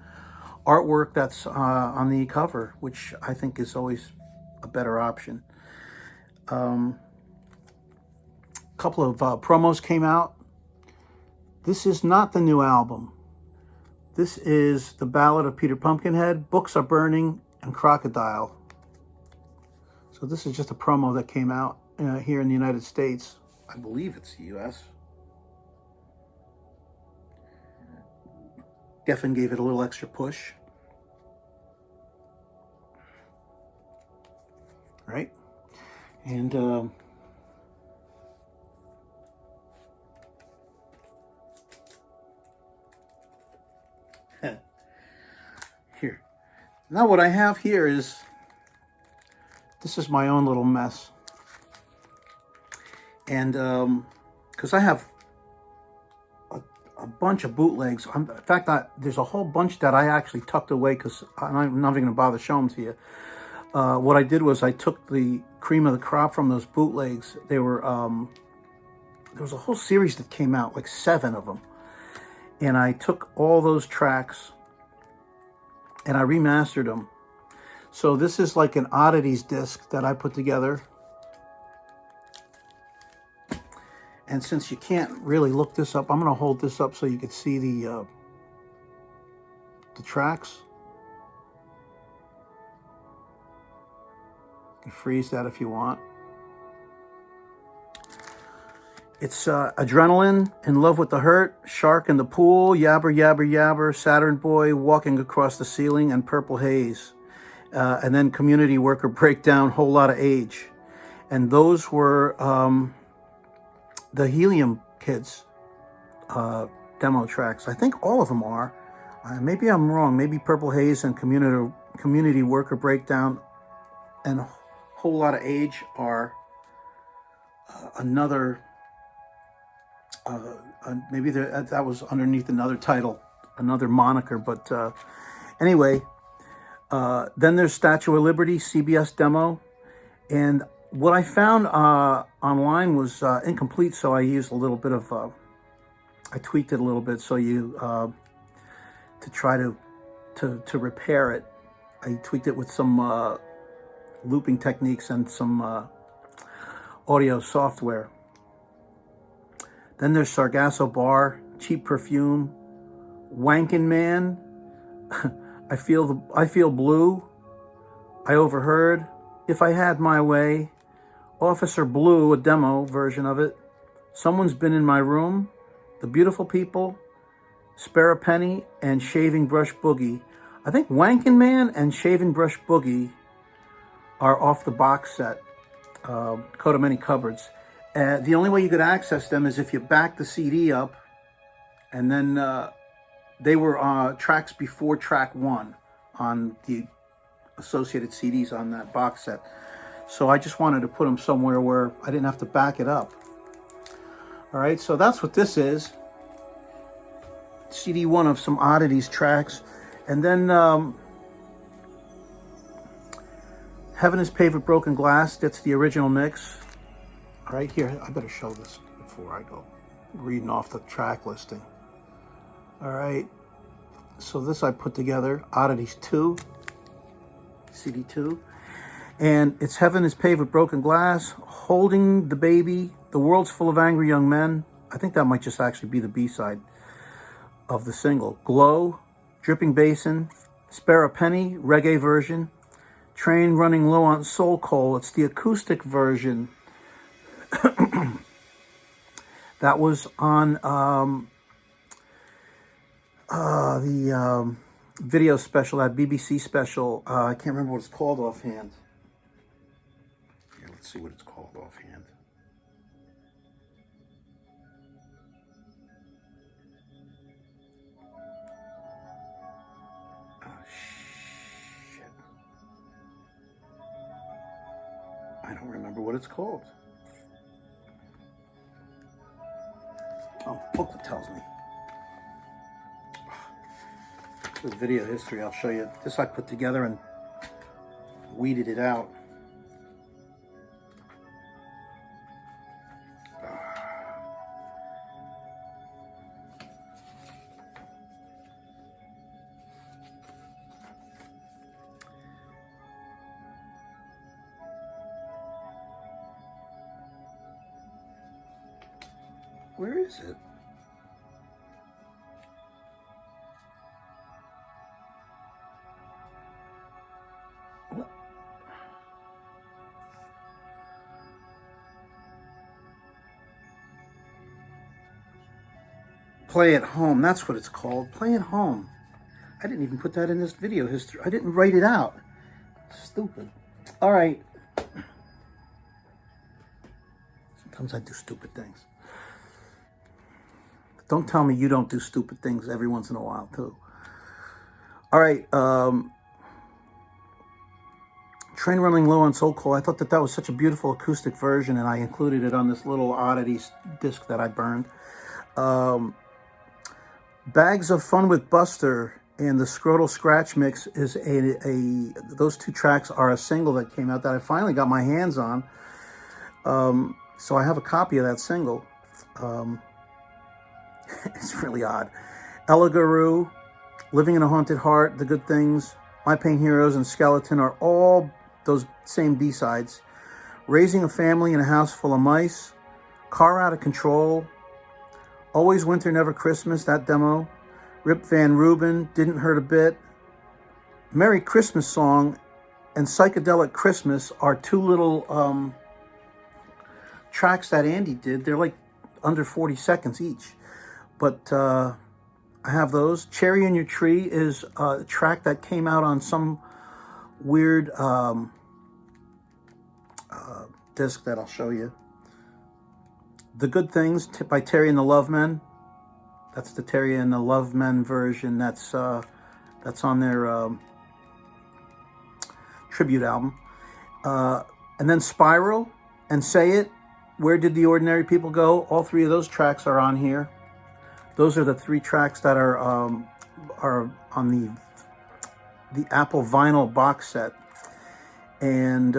artwork that's on the cover, which I think is always a better option. A couple of promos came out. This is not the new album. This is the Ballad of Peter Pumpkinhead, Books Are Burning, and Crocodile. So this is just a promo that came out here in the United States. I believe it's the US. Geffen gave it a little extra push. Right? And here. Now what I have here is, this is my own little mess. And because I have a bunch of bootlegs. In fact, there's a whole bunch that I actually tucked away because I'm not even going to bother showing them to you. What I did was I took the cream of the crop from those bootlegs. They were, there was a whole series that came out, like 7 of them. And I took all those tracks and I remastered them. So this is like an oddities disc that I put together. And since you can't really look this up, I'm going to hold this up so you can see the tracks. You can freeze that if you want. It's Adrenaline, In Love with the Hurt, Shark in the Pool, Yabber Yabber Yabber, Saturn Boy, Walking Across the Ceiling, and Purple Haze. And then Community Worker Breakdown, Whole Lot of Age. And those were the Helium Kids demo tracks. I think all of them are. Maybe I'm wrong. Maybe Purple Haze and Community Worker Breakdown and Whole Lot of Age are another... maybe that was underneath another title, another moniker. But anyway, then there's Statue of Liberty, CBS demo. And what I found online was incomplete, so I used a little bit of, I tweaked it a little bit so you, to try to repair it. I tweaked it with some looping techniques and some audio software. Then there's Sargasso Bar, Cheap Perfume, Wankin' Man, I Feel Blue, I Overheard, If I Had My Way, Officer Blue, a demo version of it, Someone's Been in My Room, The Beautiful People, Spare a Penny, and Shaving Brush Boogie. I think Wankin' Man and Shaving Brush Boogie are off the box set, Coat of Many Cupboards. The only way you could access them is if you back the CD up, and then they were tracks before track 1 on the associated CDs on that box set. So I just wanted to put them somewhere where I didn't have to back it up. All right, so that's what this is. CD 1 of some oddities tracks. And then Heaven is Paved with Broken Glass. That's the original mix. Right here, I better show this before I go reading off the track listing. All right, so this I put together, Oddities 2, CD 2, and it's Heaven is Paved with Broken Glass, Holding the Baby, The World's Full of Angry Young Men. I think that might just actually be the B-side of the single. Glow, Dripping Basin, Spare a Penny, reggae version. Train Running Low on Soul Coal. It's the acoustic version. That was on the video special, that BBC special. I can't remember what it's called offhand. Here, let's see what it's called offhand. Shit. I don't remember what it's called. Oh, booklet tells me. The video history, I'll show you. This I put together and weeded it out. Where is it? What? Play at Home, that's what it's called. Play at Home. I didn't even put that in this video history. I didn't write it out. Stupid. All right. Sometimes I do stupid things. Don't tell me you don't do stupid things every once in a while, too. All right. Train Running Low on Soul Coal. I thought that was such a beautiful acoustic version, and I included it on this little oddities disc that I burned. Bags of Fun with Buster and the Scrotal Scratch Mix is those two tracks are a single that came out that I finally got my hands on. So I have a copy of that single. It's really odd. Ella Guru, Living in a Haunted Heart, The Good Things, My Pain Heroes, and Skeleton are all those same B-sides. Raising a Family in a House Full of Mice, Car Out of Control, Always Winter Never Christmas, that demo, Rip Van Ruben, Didn't Hurt a Bit, Merry Christmas Song, and Psychedelic Christmas are two little tracks that Andy did. They're like under 40 seconds each. But I have those. Cherry in Your Tree is a track that came out on some weird disc that I'll show you. The Good Things by Terry and the Lovemen. That's the Terry and the Lovemen version. That's on their tribute album. And then Spiral and Say It. Where Did the Ordinary People Go? All three of those tracks are on here. Those are the three tracks that are on the Apple vinyl box set. And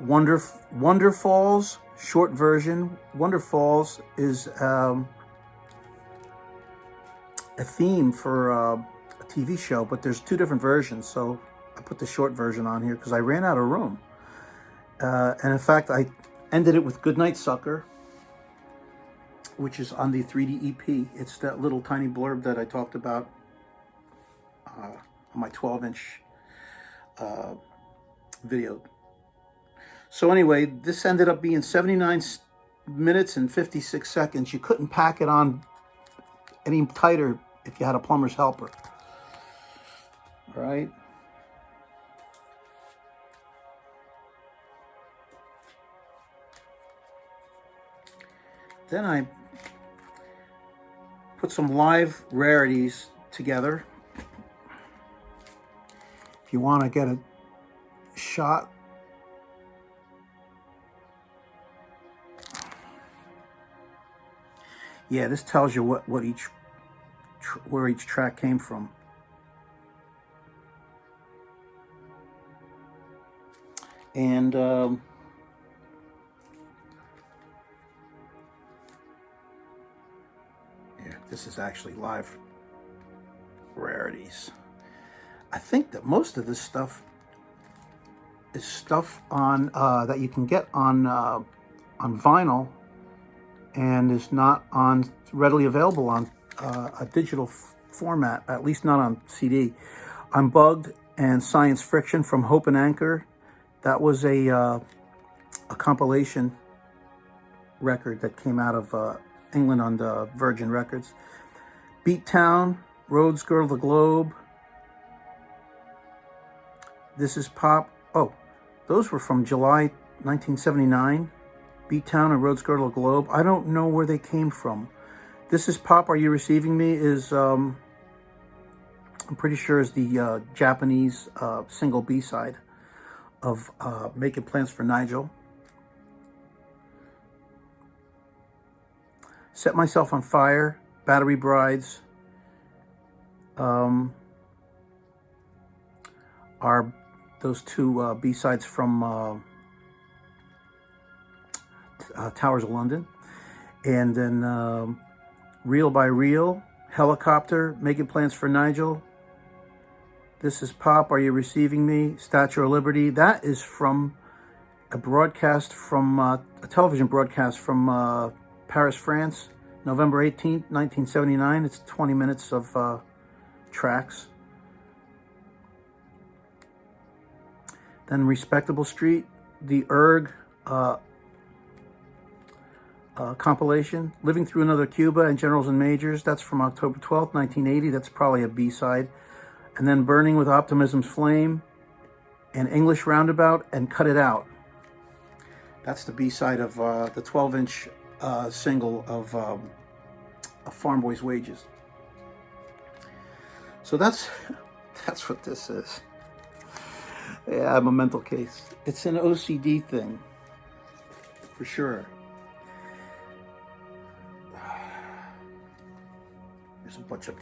Wonder Falls, short version. Wonder Falls is a theme for a TV show, but there's two different versions. So I put the short version on here because I ran out of room. And in fact, I ended it with Goodnight Sucker, which is on the 3D EP. It's that little tiny blurb that I talked about on my 12-inch video. So anyway, this ended up being 79 minutes and 56 seconds. You couldn't pack it on any tighter if you had a plumber's helper. All right. Then I put some live rarities together. If you want to get a shot. Yeah, this tells you what where each track came from. And this is actually live rarities. I think that most of this stuff is stuff on that you can get on vinyl, and is not readily available on a digital format, at least not on CD. I'm Bugged and Science Friction from Hope and Anchor. That was a compilation record that came out of England on the Virgin Records. Beat Town, Rhodes Girl of the Globe. This Is Pop. Oh, those were from July 1979. Beat Town and Rhodes Girl of the Globe. I don't know where they came from. This Is Pop, Are You Receiving Me is, I'm pretty sure is the Japanese single B-side of Making Plans for Nigel. Set Myself on Fire, Battery Brides, are those two B-sides from Towers of London. And then Reel by Reel, Helicopter, Making Plans for Nigel. This Is Pop, Are You Receiving Me? Statue of Liberty. That is from a broadcast from, a television broadcast from Paris, France, November 18th, 1979. It's 20 minutes of tracks. Then Respectable Street, the Erg compilation. Living Through Another Cuba and Generals and Majors. That's from October 12th, 1980. That's probably a B-side. And then Burning with Optimism's Flame and English Roundabout and Cut It Out. That's the B-side of the 12-inch single of Farm Boy's Wages. So that's what this is. Yeah, I'm a mental case. It's an OCD thing, for sure. There's a bunch of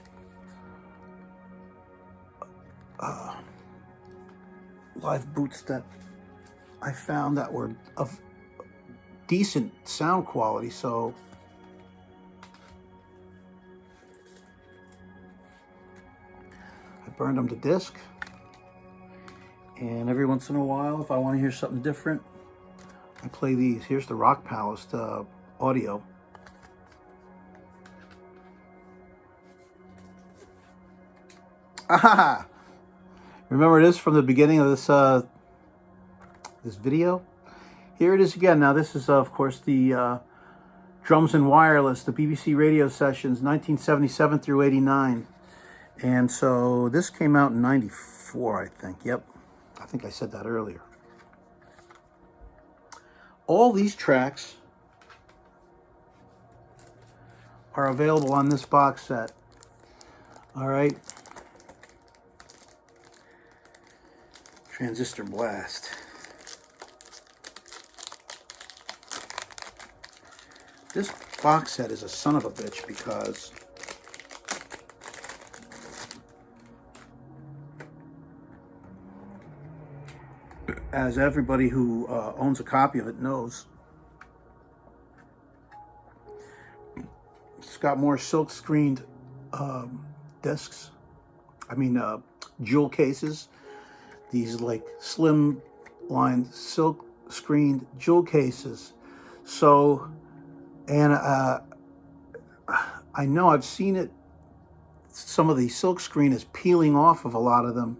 live boots that I found that were of decent sound quality, so I burned them to disc. And every once in a while, if I want to hear something different, I play these. Here's the Rock Palace audio. Aha! Remember this from the beginning of this this video? Here it is again. Now this is, of course, the Drums and Wireless, the BBC radio sessions, 1977 through 89. And so this came out in 94, I think. Yep. I think I said that earlier. All these tracks are available on this box set. All right. Transistor Blast. This box set is a son of a bitch because as everybody who owns a copy of it knows, it's got more silk screened discs. I mean, jewel cases. These like slim lined silk screened jewel cases. So, and I know I've seen it, some of the silk screen is peeling off of a lot of them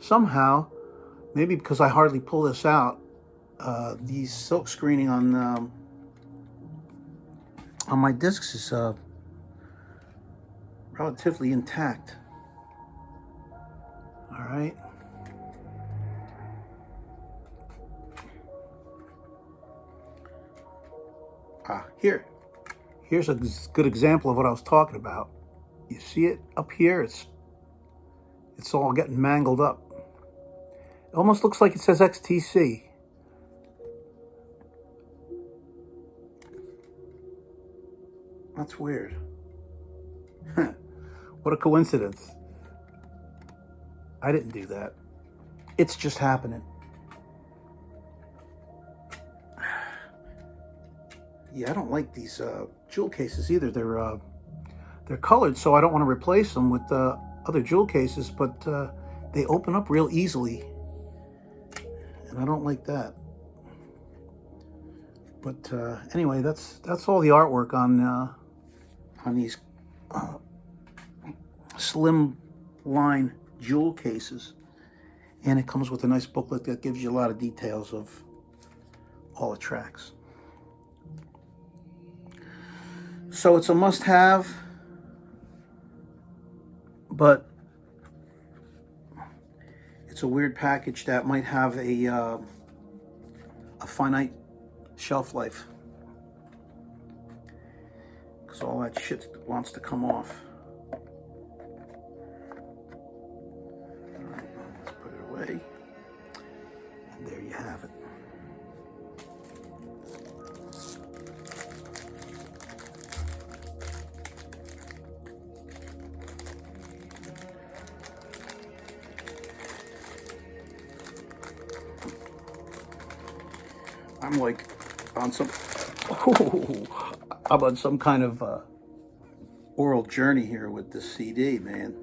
somehow. Maybe because I hardly pull this out. These silk screening on my discs is relatively intact. All right. Here's a good example of what I was talking about. You see it up here? It's all getting mangled up. It almost looks like it says XTC. That's weird. What a coincidence. I didn't do that. It's just happening. Yeah, I don't like these jewel cases either. They're colored, so I don't want to replace them with other jewel cases, but they open up real easily. And I don't like that. But anyway, that's all the artwork on these slim line jewel cases. And it comes with a nice booklet that gives you a lot of details of all the tracks. So it's a must-have, but it's a weird package that might have a finite shelf life, because all that shit wants to come off. All right, let's put it away, and there you have it. I'm like on some, I'm on some kind of oral journey here with this CD, man.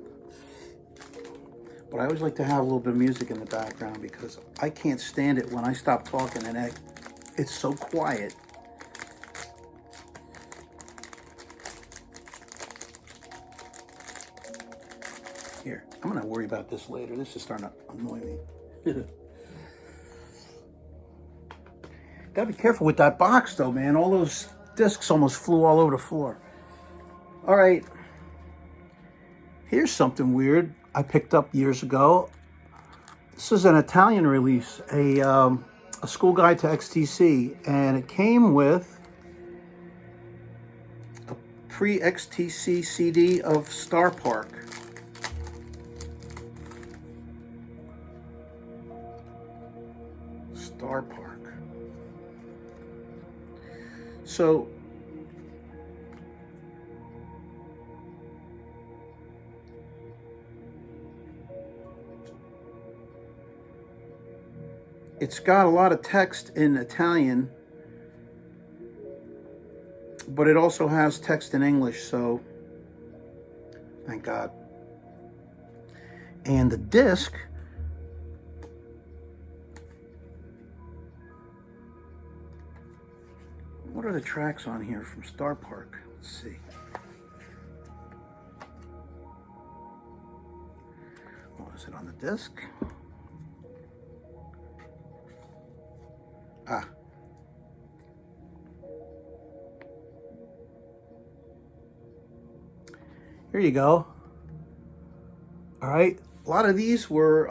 But I always like to have a little bit of music in the background because I can't stand it when I stop talking and it's so quiet. Here, I'm gonna worry about this later. This is starting to annoy me. Gotta be careful with that box though, man. All those discs almost flew all over the floor. All right, here's something weird I picked up years ago. This is an Italian release, a school guide to XTC, and it came with a pre-XTC CD of Star Park. Star Park. So it's got a lot of text in Italian, but it also has text in English, so thank God. And the disc what are the tracks on here from Star Park? Let's see. What is it on the disc? Ah. Here you go. All right. A lot of these were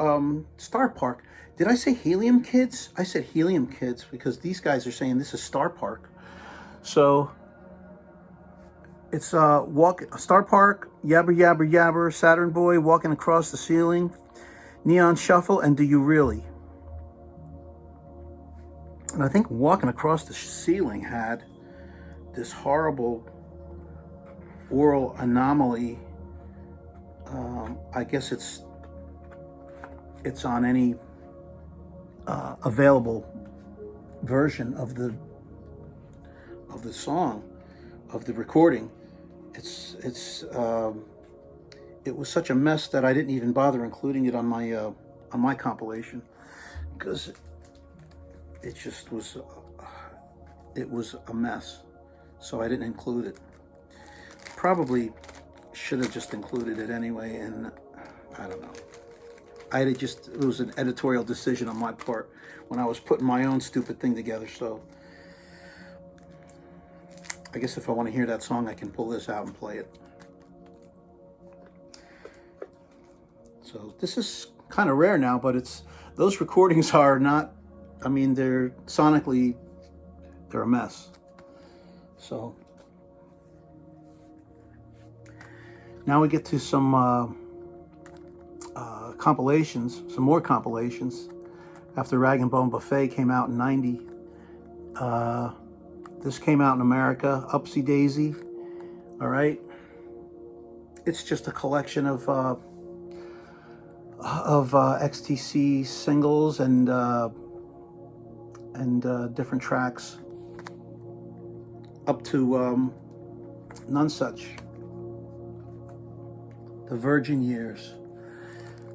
Star Park. Did I say Helium Kids? I said Helium Kids because these guys are saying this is Star Park. So it's Star Park, Yabber Yabber Yabber, Saturn Boy, Walking Across the Ceiling, Neon Shuffle, and Do You Really? And I think Walking Across the Ceiling had this horrible oral anomaly. I guess it's on any available version of the song, of the recording. It was such a mess that I didn't even bother including it on my compilation because it just was a mess. So I didn't include it. Probably should have just included it anyway, and I don't know. It was an editorial decision on my part when I was putting my own stupid thing together. So I guess if I want to hear that song, I can pull this out and play it. So this is kind of rare now, but those recordings are not, I mean, they're sonically, they're a mess. So now we get to some compilations, some more compilations. After Rag and Bone Buffet came out in '90, this came out in America, Upsy Daisy. All right, it's just a collection of XTC singles and different tracks up to None Such, The Virgin Years.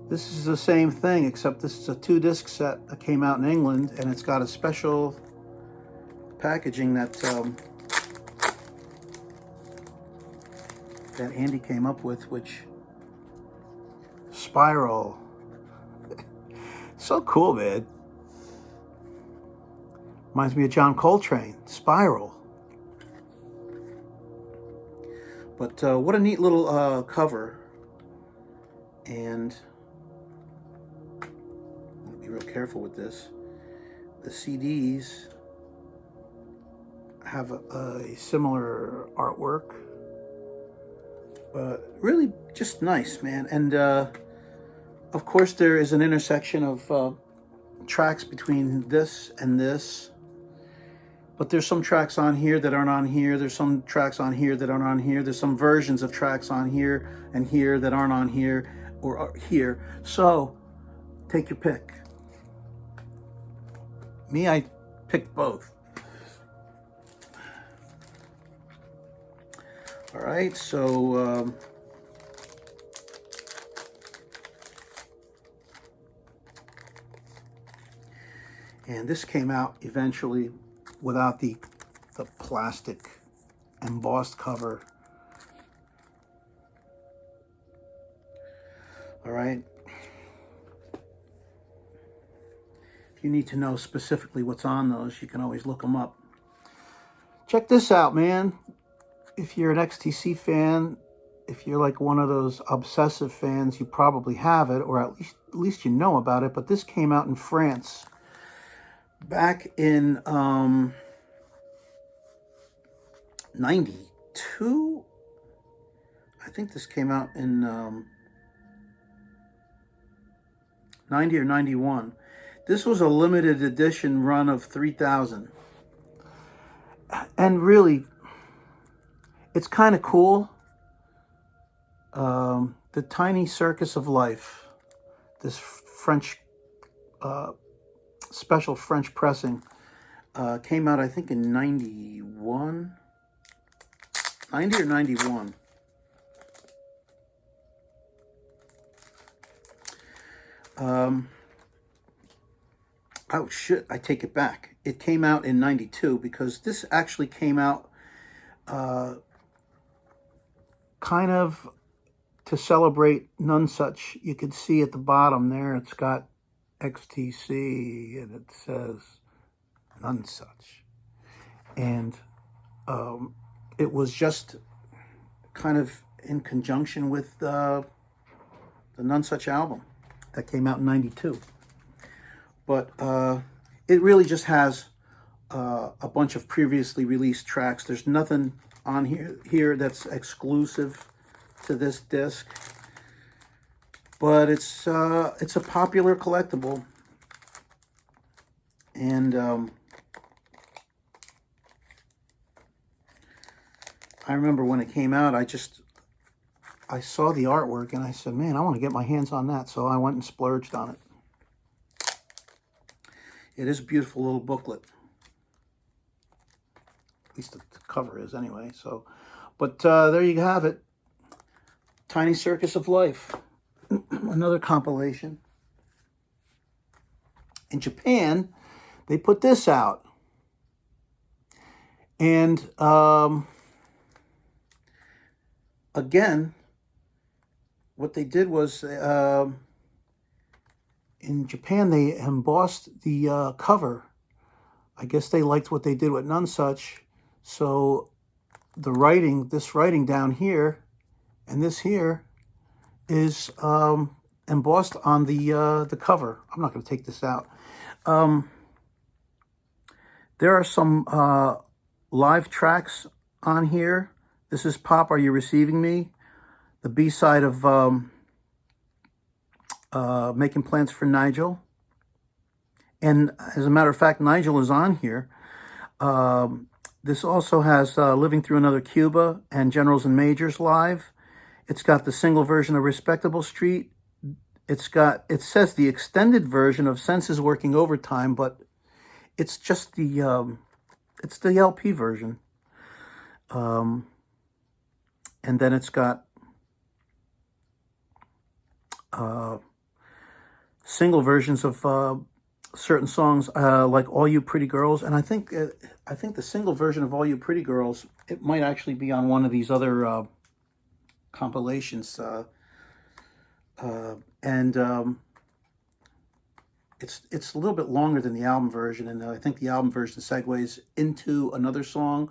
This is the same thing, except this is a 2-disc set that came out in England, and it's got a special packaging that Andy came up with, which Spiral. So cool, man. Reminds me of John Coltrane, Spiral. But what a neat little cover. And I'll be real careful with this. The CDs have a similar artwork. But really just nice, man. And of course there is an intersection of tracks between this and this. But there's some tracks on here that aren't on here. There's some tracks on here that aren't on here. There's some versions of tracks on here and here that aren't on here or here. So take your pick. Me, I picked both. All right, so and this came out eventually without the plastic embossed cover. All right. If you need to know specifically what's on those, you can always look them up. Check this out, man. If you're an XTC fan, if you're like one of those obsessive fans, you probably have it, or at least you know about it. But this came out in France back in 92. I think this came out in 90 or 91. This was a limited edition run of 3,000. And really, it's kind of cool. The Tiny Circus of Life, this French, special French pressing, came out, I think, in 91. 90 or 91. Oh, shit, I take it back. It came out in 92 because this actually came out kind of to celebrate Nonesuch. You can see at the bottom there, it's got XTC and it says Nonesuch. And it was just kind of in conjunction with the Nonesuch album that came out in 92. But it really just has a bunch of previously released tracks. There's nothing on here that's exclusive to this disc. But it's a popular collectible. And I remember when it came out, I saw the artwork and I said, man, I want to get my hands on that. So I went and splurged on it. It is a beautiful little booklet. At least the cover is anyway. So, but there you have it. Tiny Circus of Life. Another compilation. In Japan, they put this out. And again, what they did was in Japan, they embossed the cover. I guess they liked what they did with Nonesuch. So the writing, this writing down here and this here is embossed on the cover. I'm not going to take this out. There are some live tracks on here. This is Pop, Are You Receiving Me? The B-side of Making Plans for Nigel. And as a matter of fact, Nigel is on here. This also has Living Through Another Cuba and Generals and Majors live. It's got the single version of Respectable Street. It says the extended version of Senses Working Overtime, but it's just the LP version. And then it's got single versions of certain songs, like All You Pretty Girls. And I think the single version of All You Pretty Girls, it might actually be on one of these other compilations. And it's a little bit longer than the album version, and I think the album version segues into another song,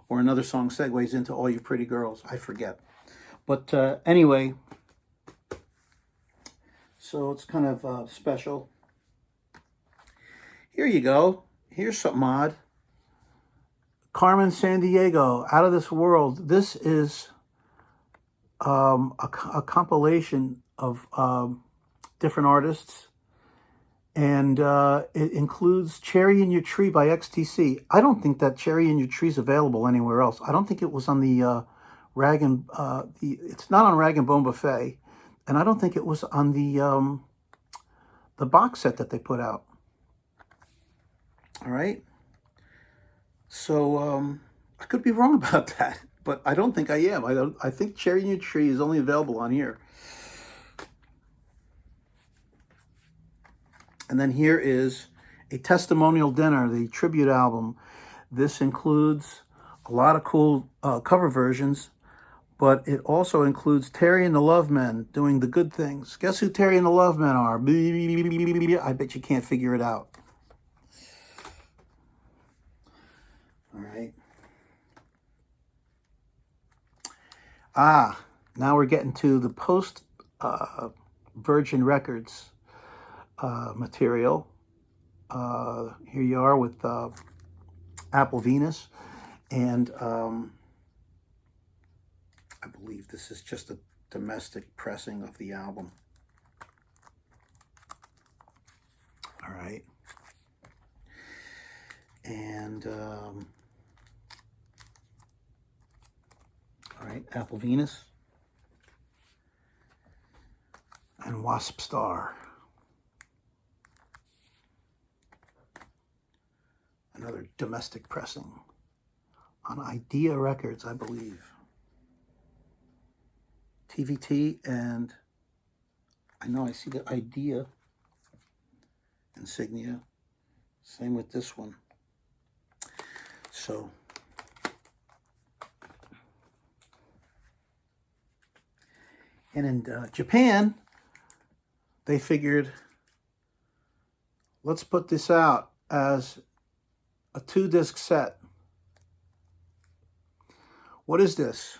or another song segues into All You Pretty Girls. I forget. But anyway, so it's kind of special. Here you go. Here's something odd. Carmen Sandiego, Out of This World. This is a compilation of different artists. And it includes Cherry in Your Tree by XTC. I don't think that Cherry in Your Tree is available anywhere else. I don't think it was on the it's not on Rag and Bone Buffet. And I don't think it was on the box set that they put out. All right. So I could be wrong about that, but I don't think I am. I think Cherry in Your Tree is only available on here. And then here is a testimonial dinner, the tribute album. This includes a lot of cool cover versions, but it also includes Terry and the Lovemen doing the good things. Guess who Terry and the Lovemen are? I bet you can't figure it out. All right. Now we're getting to the post Virgin Records material. Here you are with Apple Venus, and I believe this is just a domestic pressing of the album. All right. And all right, Apple Venus and Wasp Star. Another domestic pressing on Idea Records, I believe. TVT, and I know I see the Idea insignia. Same with this one. So, and in Japan, they figured, let's put this out as a 2-disc set. What is this?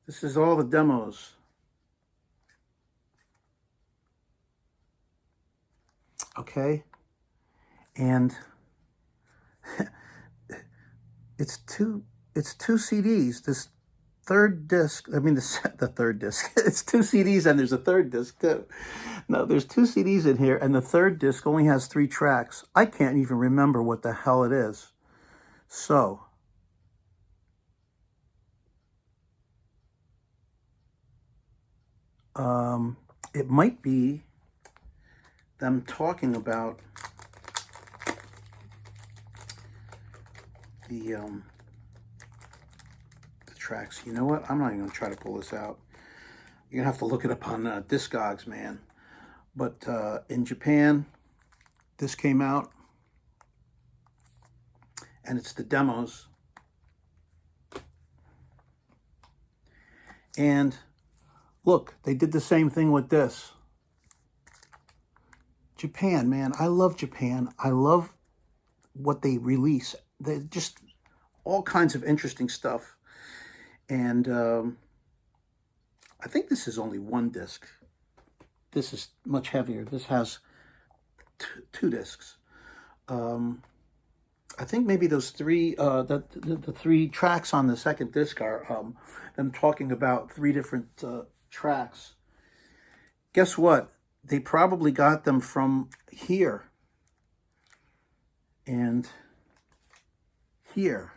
This is all the demos. Okay. And it's two CDs. This third disc, the third disc. It's 2 CDs and there's a third disc too. No, there's 2 CDs in here, and the third disc only has 3 tracks. I can't even remember what the hell it is. So, it might be them talking about the tracks. You know what? I'm not even going to try to pull this out. You're going to have to look it up on Discogs, man. But in Japan, this came out, and it's the demos. And look, they did the same thing with this. Japan, man, I love Japan. I love what they release. They're just all kinds of interesting stuff. And I think this is only 1 disc. This is much heavier. This has 2 discs. I think maybe those 3, the 3 tracks on the second disc are them talking about 3 different tracks. Guess what? They probably got them from here and here.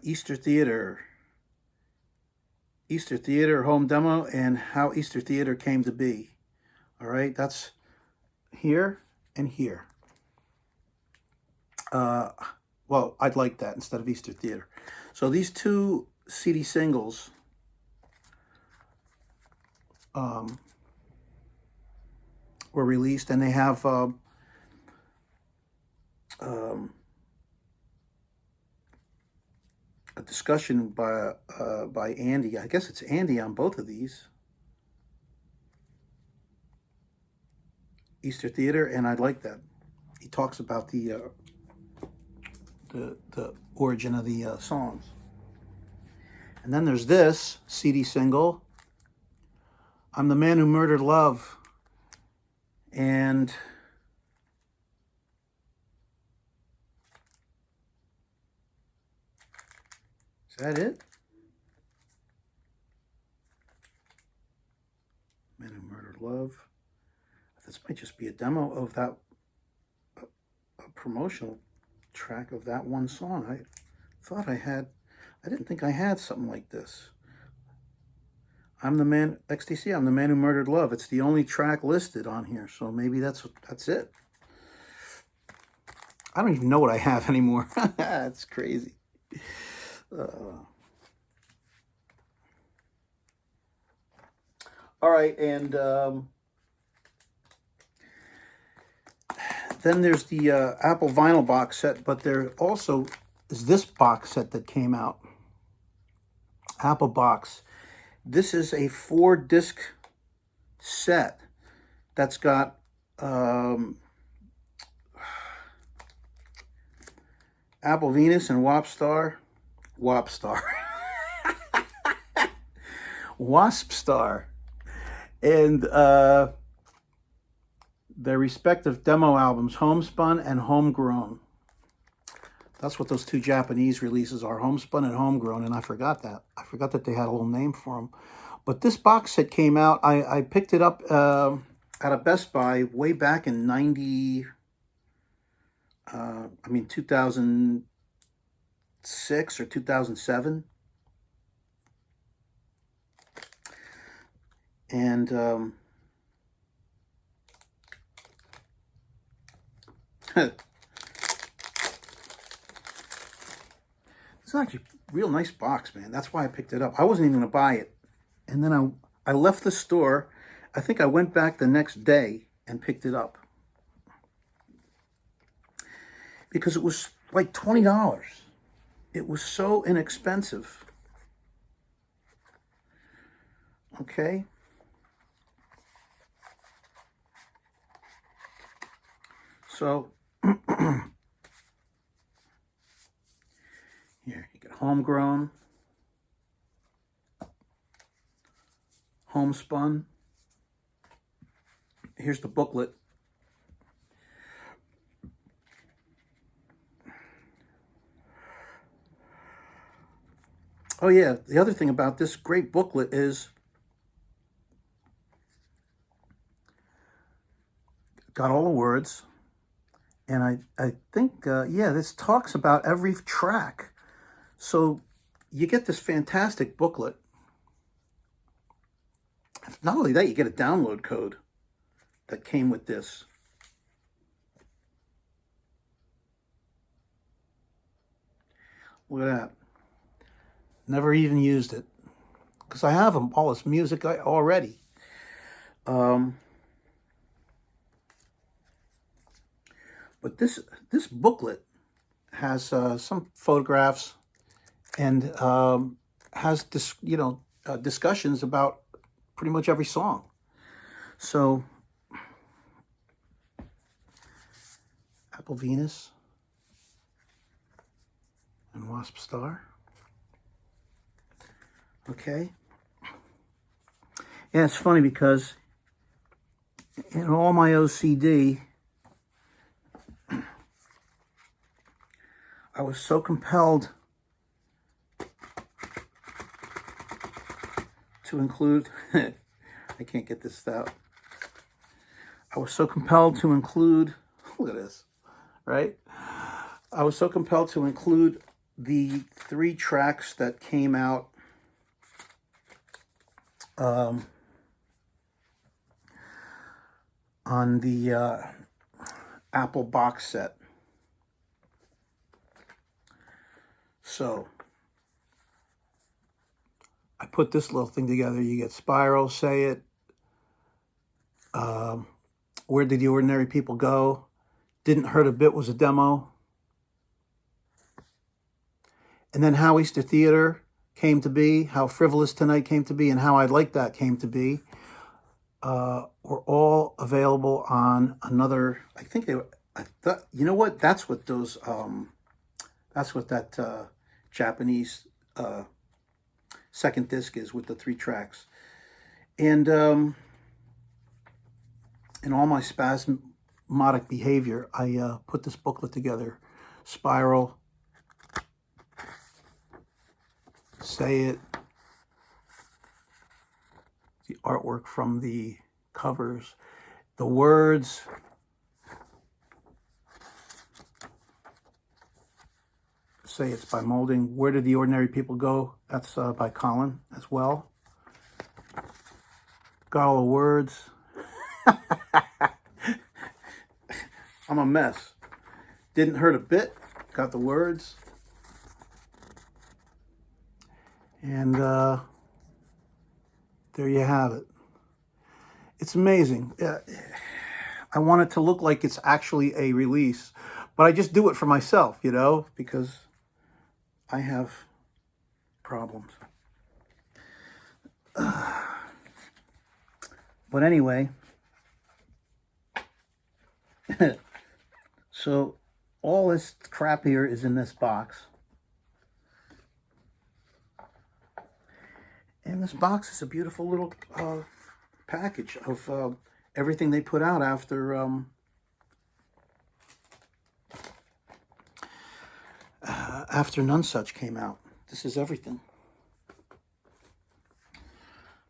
Easter Theater home demo, and how Easter Theater came to be. All right, that's here and here. Well, I'd like that instead of Easter Theater. So these 2 CD singles were released, and they have a discussion by Andy. I guess it's Andy on both of these. Easter Theater, and I like that. He talks about the origin of the songs. And then there's this CD single, I'm the Man Who Murdered Love. And is that it? Man Who Murdered Love. This might just be a demo of that, a promotional track of that one song. I thought I didn't think I had something like this. I'm the man, XTC, I'm the Man Who Murdered Love. It's the only track listed on here, so maybe that's it. I don't even know what I have anymore. It's crazy. All right, and then there's the Apple vinyl box set, but there also is this box set that came out. Apple box. This is a 4-disc set that's got Apple Venus and Wapstar. Waspstar. And their respective demo albums, Homespun and Homegrown. That's what those two Japanese releases are, Homespun and Homegrown, and I forgot that. I forgot that they had a little name for them. But this box set came out, I picked it up at a Best Buy way back in 2006 or 2007. And it's actually a real nice box, man. That's why I picked it up. I wasn't even going to buy it. And then I left the store. I think I went back the next day and picked it up. Because it was like $20. It was so inexpensive. Okay. So, here, you get Homegrown, Homespun. Here's the booklet. Oh yeah, the other thing about this great booklet is got all the words. And I think, yeah, this talks about every track. So you get this fantastic booklet. Not only that, you get a download code that came with this. Look at that. Never even used it. Because I have all this music already. But this booklet has some photographs and has discussions about pretty much every song. So Apple Venus and Waspstar. Okay. Yeah, it's funny because in all my OCD, I was so compelled to include, I can't get this out. I was so compelled to include, look at this, right? I was so compelled to include the 3 tracks that came out on the Apple box set. So I put this little thing together. You get Spiral, Say It, Where Did the Ordinary People Go, Didn't Hurt a Bit was a demo, and then How Easter Theater came to be, How Frivolous Tonight came to be, and How I Like That came to be, were all available on another, I think they were, you know what, that's what those, that's what that Japanese second disc is, with the 3 tracks. And in all my spasmodic behavior, I put this booklet together. Spiral, Say It, the artwork from the covers, the words, Say It's by Molding. Where Did the Ordinary People Go? That's by Colin as well. Got all the words. I'm a mess. Didn't hurt a bit. Got the words. And there you have it. It's amazing. I want it to look like it's actually a release, but I just do it for myself, you know, because I have problems. But anyway, so all this crap here is in this box. And this box is a beautiful little package of everything they put out after after None Such came out. This is everything.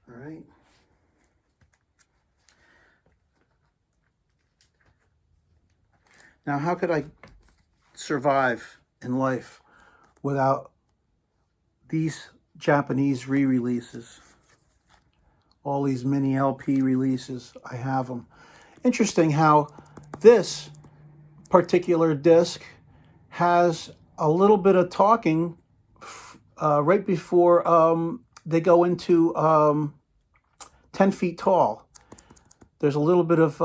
All right. Now, how could I survive in life without these Japanese re-releases? All these mini LP releases, I have them. Interesting how this particular disc has a little bit of talking right before they go into 10 Feet Tall. There's a little bit of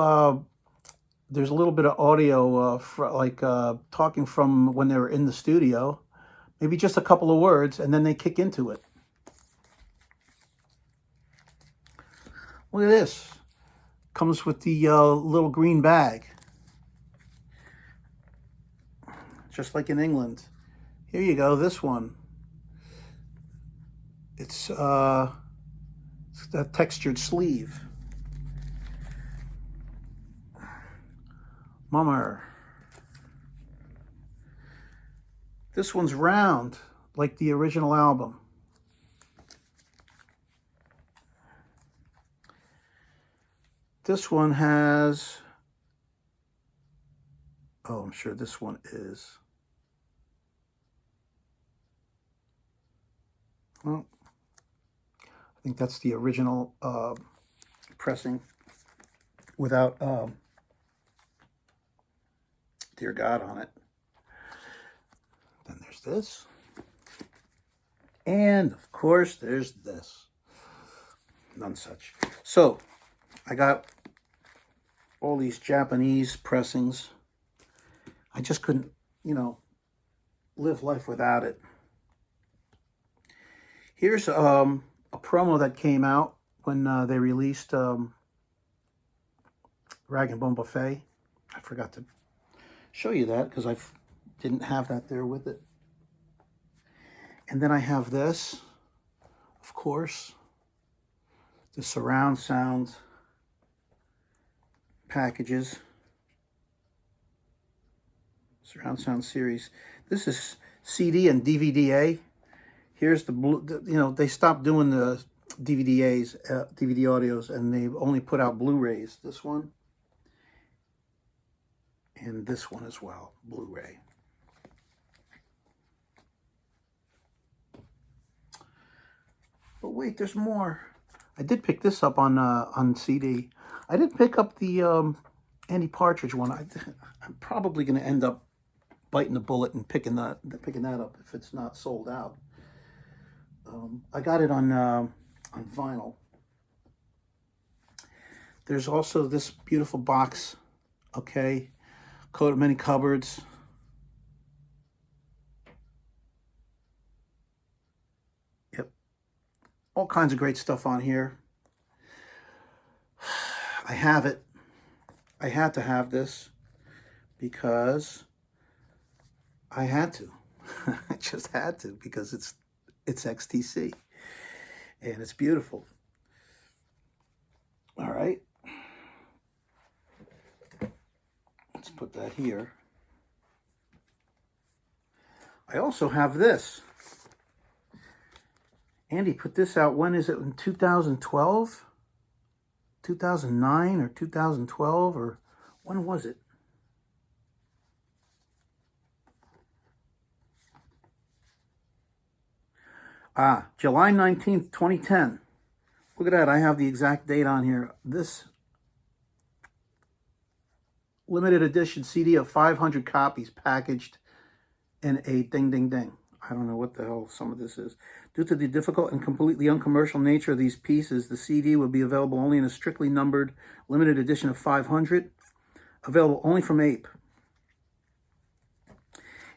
audio, talking from when they were in the studio, maybe just a couple of words, and then they kick into it. Look at this. Comes with the little green bag. Just like in England. Here you go, this one. It's that textured sleeve. Mummer. This one's round, like the original album. This one has, oh, I'm sure this one is, well, I think that's the original pressing without Dear God on it. Then there's this. And, of course, there's this. None Such. So, I got all these Japanese pressings. I just couldn't, live life without it. Here's a promo that came out when they released Rag and Bone Buffet. I forgot to show you that because I didn't have that there with it. And then I have this, of course, the surround sound packages, surround sound series. This is CD and DVD-A. Here's the blue. They stopped doing the DVD-As, DVD audios, and they only put out Blu-rays. This one and this one as well, Blu-ray. But wait, there's more. I did pick this up on CD. I didn't pick up the Andy Partridge one. I'm probably going to end up biting the bullet and picking that up if it's not sold out. I got it on vinyl. There's also this beautiful box, okay, coat of many cupboards. all kinds of great stuff on here. I have it. I had to have this because I had to. I just had to, because it's XTC and it's beautiful. All right. Let's put that here. I also have this. Andy put this out, when is it, in 2012? 2009 or 2012, or when was it? July 19th, 2010. Look at that, I have the exact date on here. This limited edition CD of 500 copies packaged in a ding, ding, ding. I don't know what the hell some of this is. Due to the difficult and completely uncommercial nature of these pieces, the CD will be available only in a strictly numbered limited edition of 500, available only from Ape.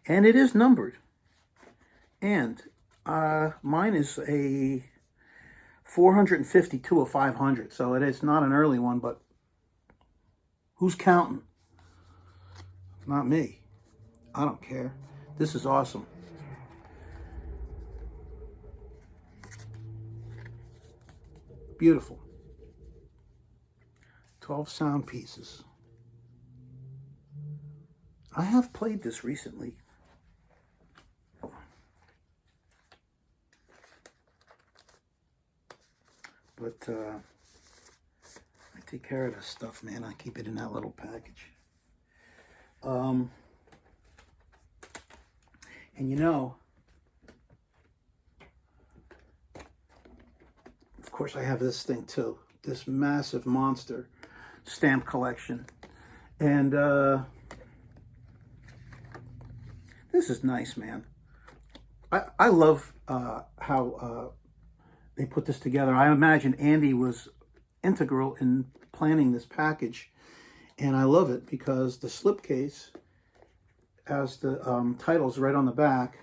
And it is numbered. And mine is a 452 of 500, so it is not an early one, but who's counting? Not me. I don't care. This is awesome. Beautiful. 12 sound pieces. I have played this recently. But I take care of this stuff, man. I keep it in that little package. And you know, of course I have this thing too. This massive monster stamp collection. And this is nice, man. I love how they put this together. I imagine Andy was integral in planning this package, and I love it because the slipcase has the titles right on the back,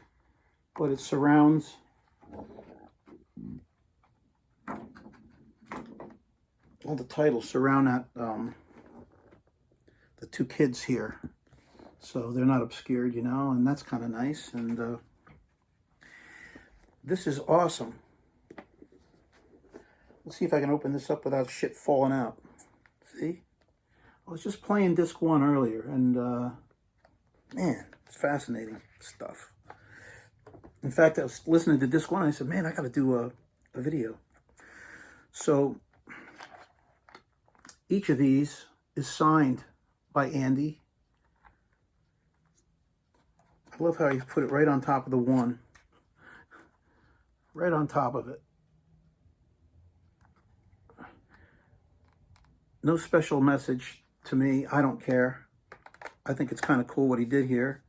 but it surrounds all the titles surround that the two kids here, so they're not obscured, you know, and that's kind of nice. And this is awesome. Let's see if I can open this up without shit falling out. See? I was just playing disc 1 earlier, and man, it's fascinating stuff. In fact, I was listening to disc 1, and I said, man, I got to do a video. So each of these is signed by Andy. I love how you put it right on top of the one. Right on top of it. No special message to me. I don't care. I think it's kind of cool what he did here.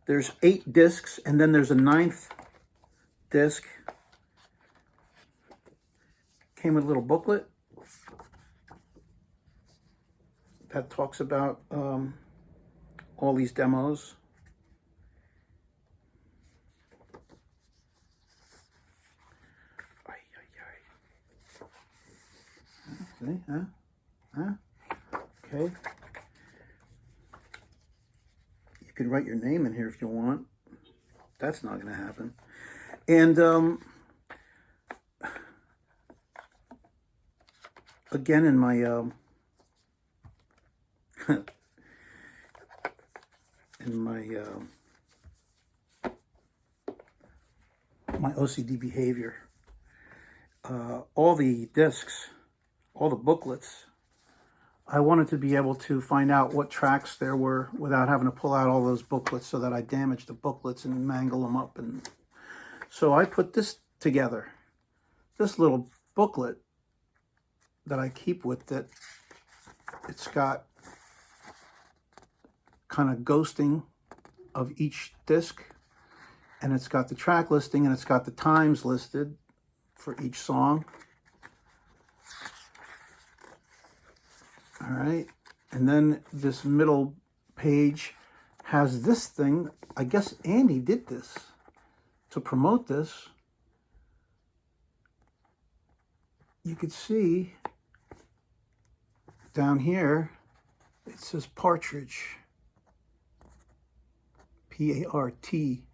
There's 8 discs, and then there's a 9th disc. Came with a little booklet that talks about all these demos. See, huh? Okay. You could write your name in here if you want. That's not going to happen. And again, in my my OCD behavior, all the discs, all the booklets, I wanted to be able to find out what tracks there were without having to pull out all those booklets so that I damage the booklets and mangle them up. And so I put this together, this little booklet that I keep with it. It's got kind of ghosting of each disc, and it's got the track listing, and it's got the times listed for each song. All right, and then this middle page has this thing. I guess Andy did this to promote this. you could see down here, it says Partridge. P-A-R-T-R-I-D-G-E.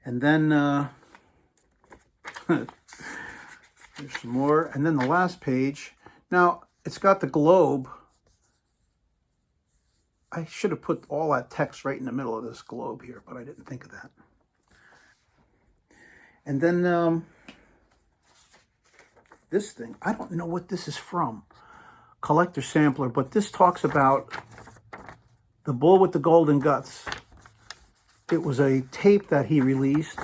And then there's some more. And then the last page. Now, it's got the globe. I should have put all that text right in the middle of this globe here, but I didn't think of that. And then this thing, I don't know what this is from. Collector sampler, but this talks about the Bull with the Golden Guts. It was a tape that he released.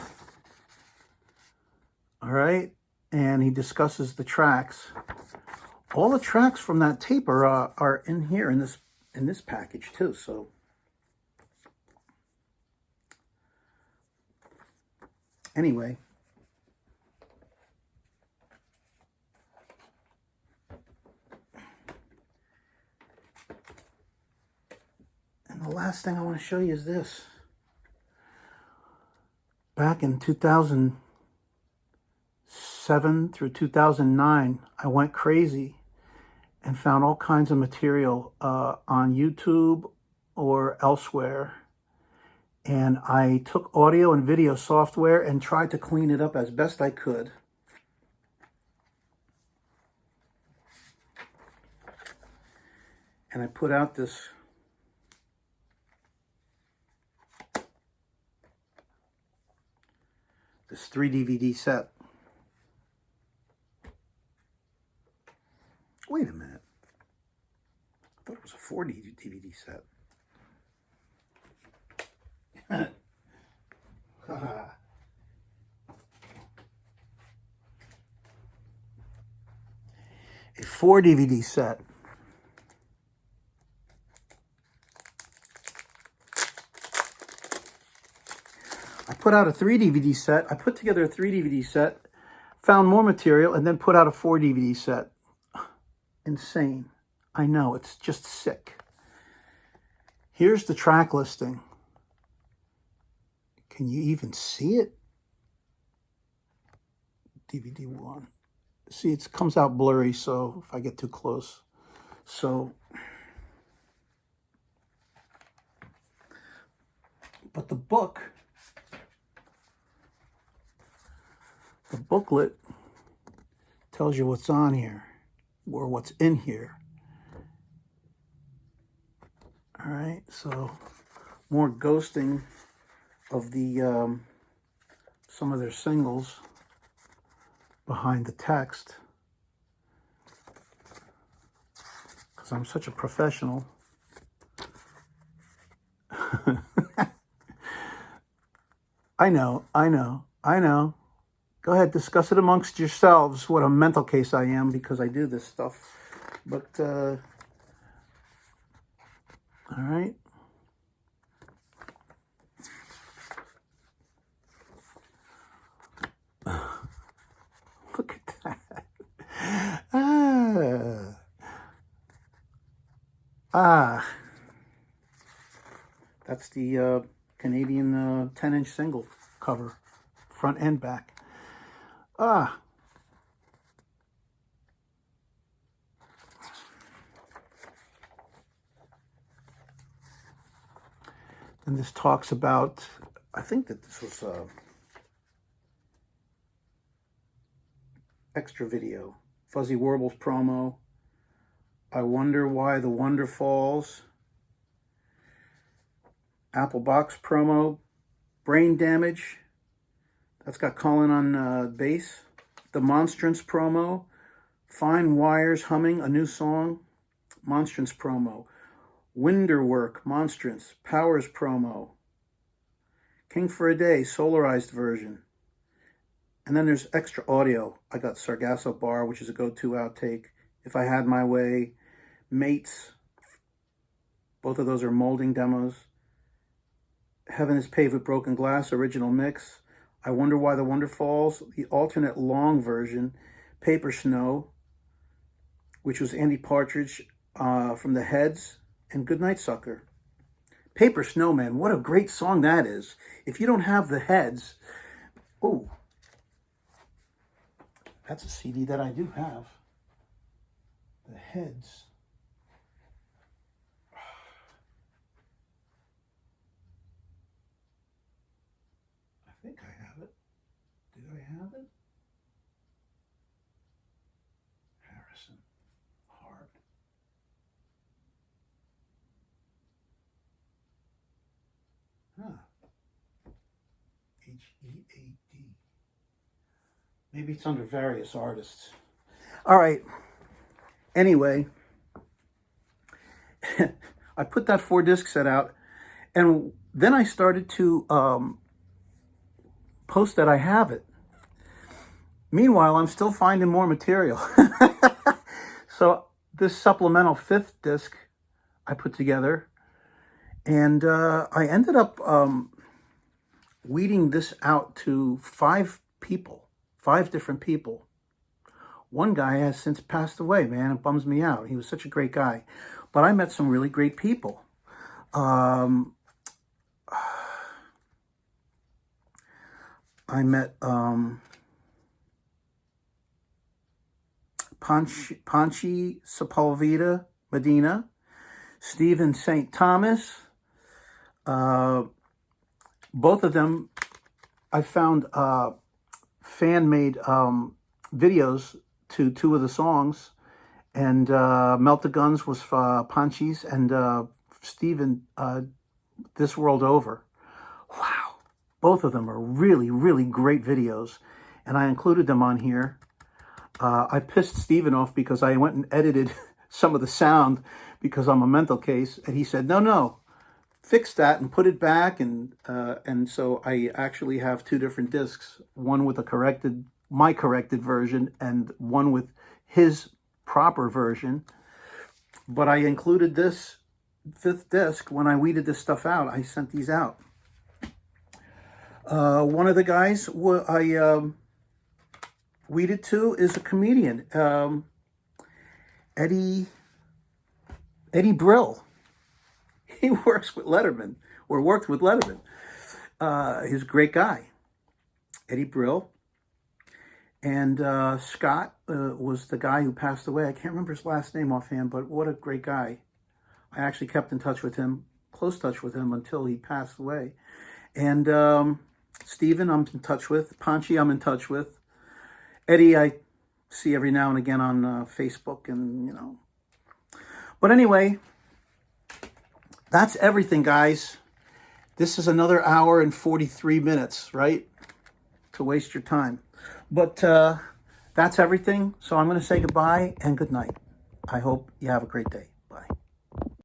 All right, and he discusses the tracks. All the tracks from that tape are in here in this package too. So anyway, and the last thing I want to show you is this. Back in 2007 through 2009, I went crazy and found all kinds of material on YouTube or elsewhere. And I took audio and video software and tried to clean it up as best I could. And I put out this this 3 DVD set. Wait a minute. I thought it was a 4 DVD set. A 4 DVD set. I put out a 3 DVD set. I put together a 3 DVD set, found more material, and then put out a 4 DVD set. Insane. I know, it's just sick. Here's the track listing. Can you even see it? DVD 1. See, it comes out blurry, so if I get too close. So, but the booklet tells you what's on here, or what's in here. All right, so more ghosting of the some of their singles behind the text, because I'm such a professional. I know. Go ahead, discuss it amongst yourselves what a mental case I am, because I do this stuff. But, all right. Look at that. That's the Canadian 10-inch single cover, front and back. And this talks about, I think that this was extra video, Fuzzy Warbles promo, I Wonder Why the Wonder Falls, Apple Box promo, Brain Damage, that's got Colin on bass, the Monstrance promo, Fine Wires Humming, a new song, Monstrance promo, Winderwork, Monstrance, Powers promo, King for a Day, solarized version. And then there's extra audio. I got Sargasso Bar, which is a go-to outtake, If I Had My Way, Mates, both of those are molding demos, Heaven is Paved with Broken Glass, original mix, I Wonder Why the Wonder Falls, the alternate long version, Paper Snow, which was Andy Partridge from the Heads, and Goodnight Sucker. Paper Snowman, what a great song that is. If you don't have the heads, oh, that's a CD that I do have. The heads. I think I have it. Did I have it? Harrison. Hart. Huh. H-E-A-D. Maybe it's under various artists. All right. Anyway, I put that 4-disc set out, and then I started to post that I have it. Meanwhile, I'm still finding more material. So this supplemental 5th disc I put together, and I ended up weeding this out to 5 people, 5 different people. One guy has since passed away, man. It bums me out. He was such a great guy. But I met some really great people. I met Panchi Sepulveda Medina, Stephen St. Thomas. Both of them, I found fan-made videos to 2 of the songs, and Melt the Guns was Panchi's, and Stephen, This World Over. Wow, both of them are really, really great videos, and I included them on here. I pissed Stephen off because I went and edited some of the sound because I'm a mental case, and he said, no, fix that and put it back, and so I actually have 2 different discs, one with my corrected version, and one with his proper version. But I included this 5th disc when I weeded this stuff out. I sent these out. One of the guys I weeded to is a comedian, Eddie Brill. He works with Letterman, or worked with Letterman. He's a great guy, Eddie Brill. And Scott was the guy who passed away. I can't remember his last name offhand, but what a great guy. I actually kept in touch with him, close touch with him, until he passed away. And Stephen, I'm in touch with. Panchi, I'm in touch with. Eddie, I see every now and again on Facebook, and, But anyway, that's everything, guys. This is another hour and 43 minutes, right? To waste your time. But that's everything. So I'm going to say goodbye and good night. I hope you have a great day.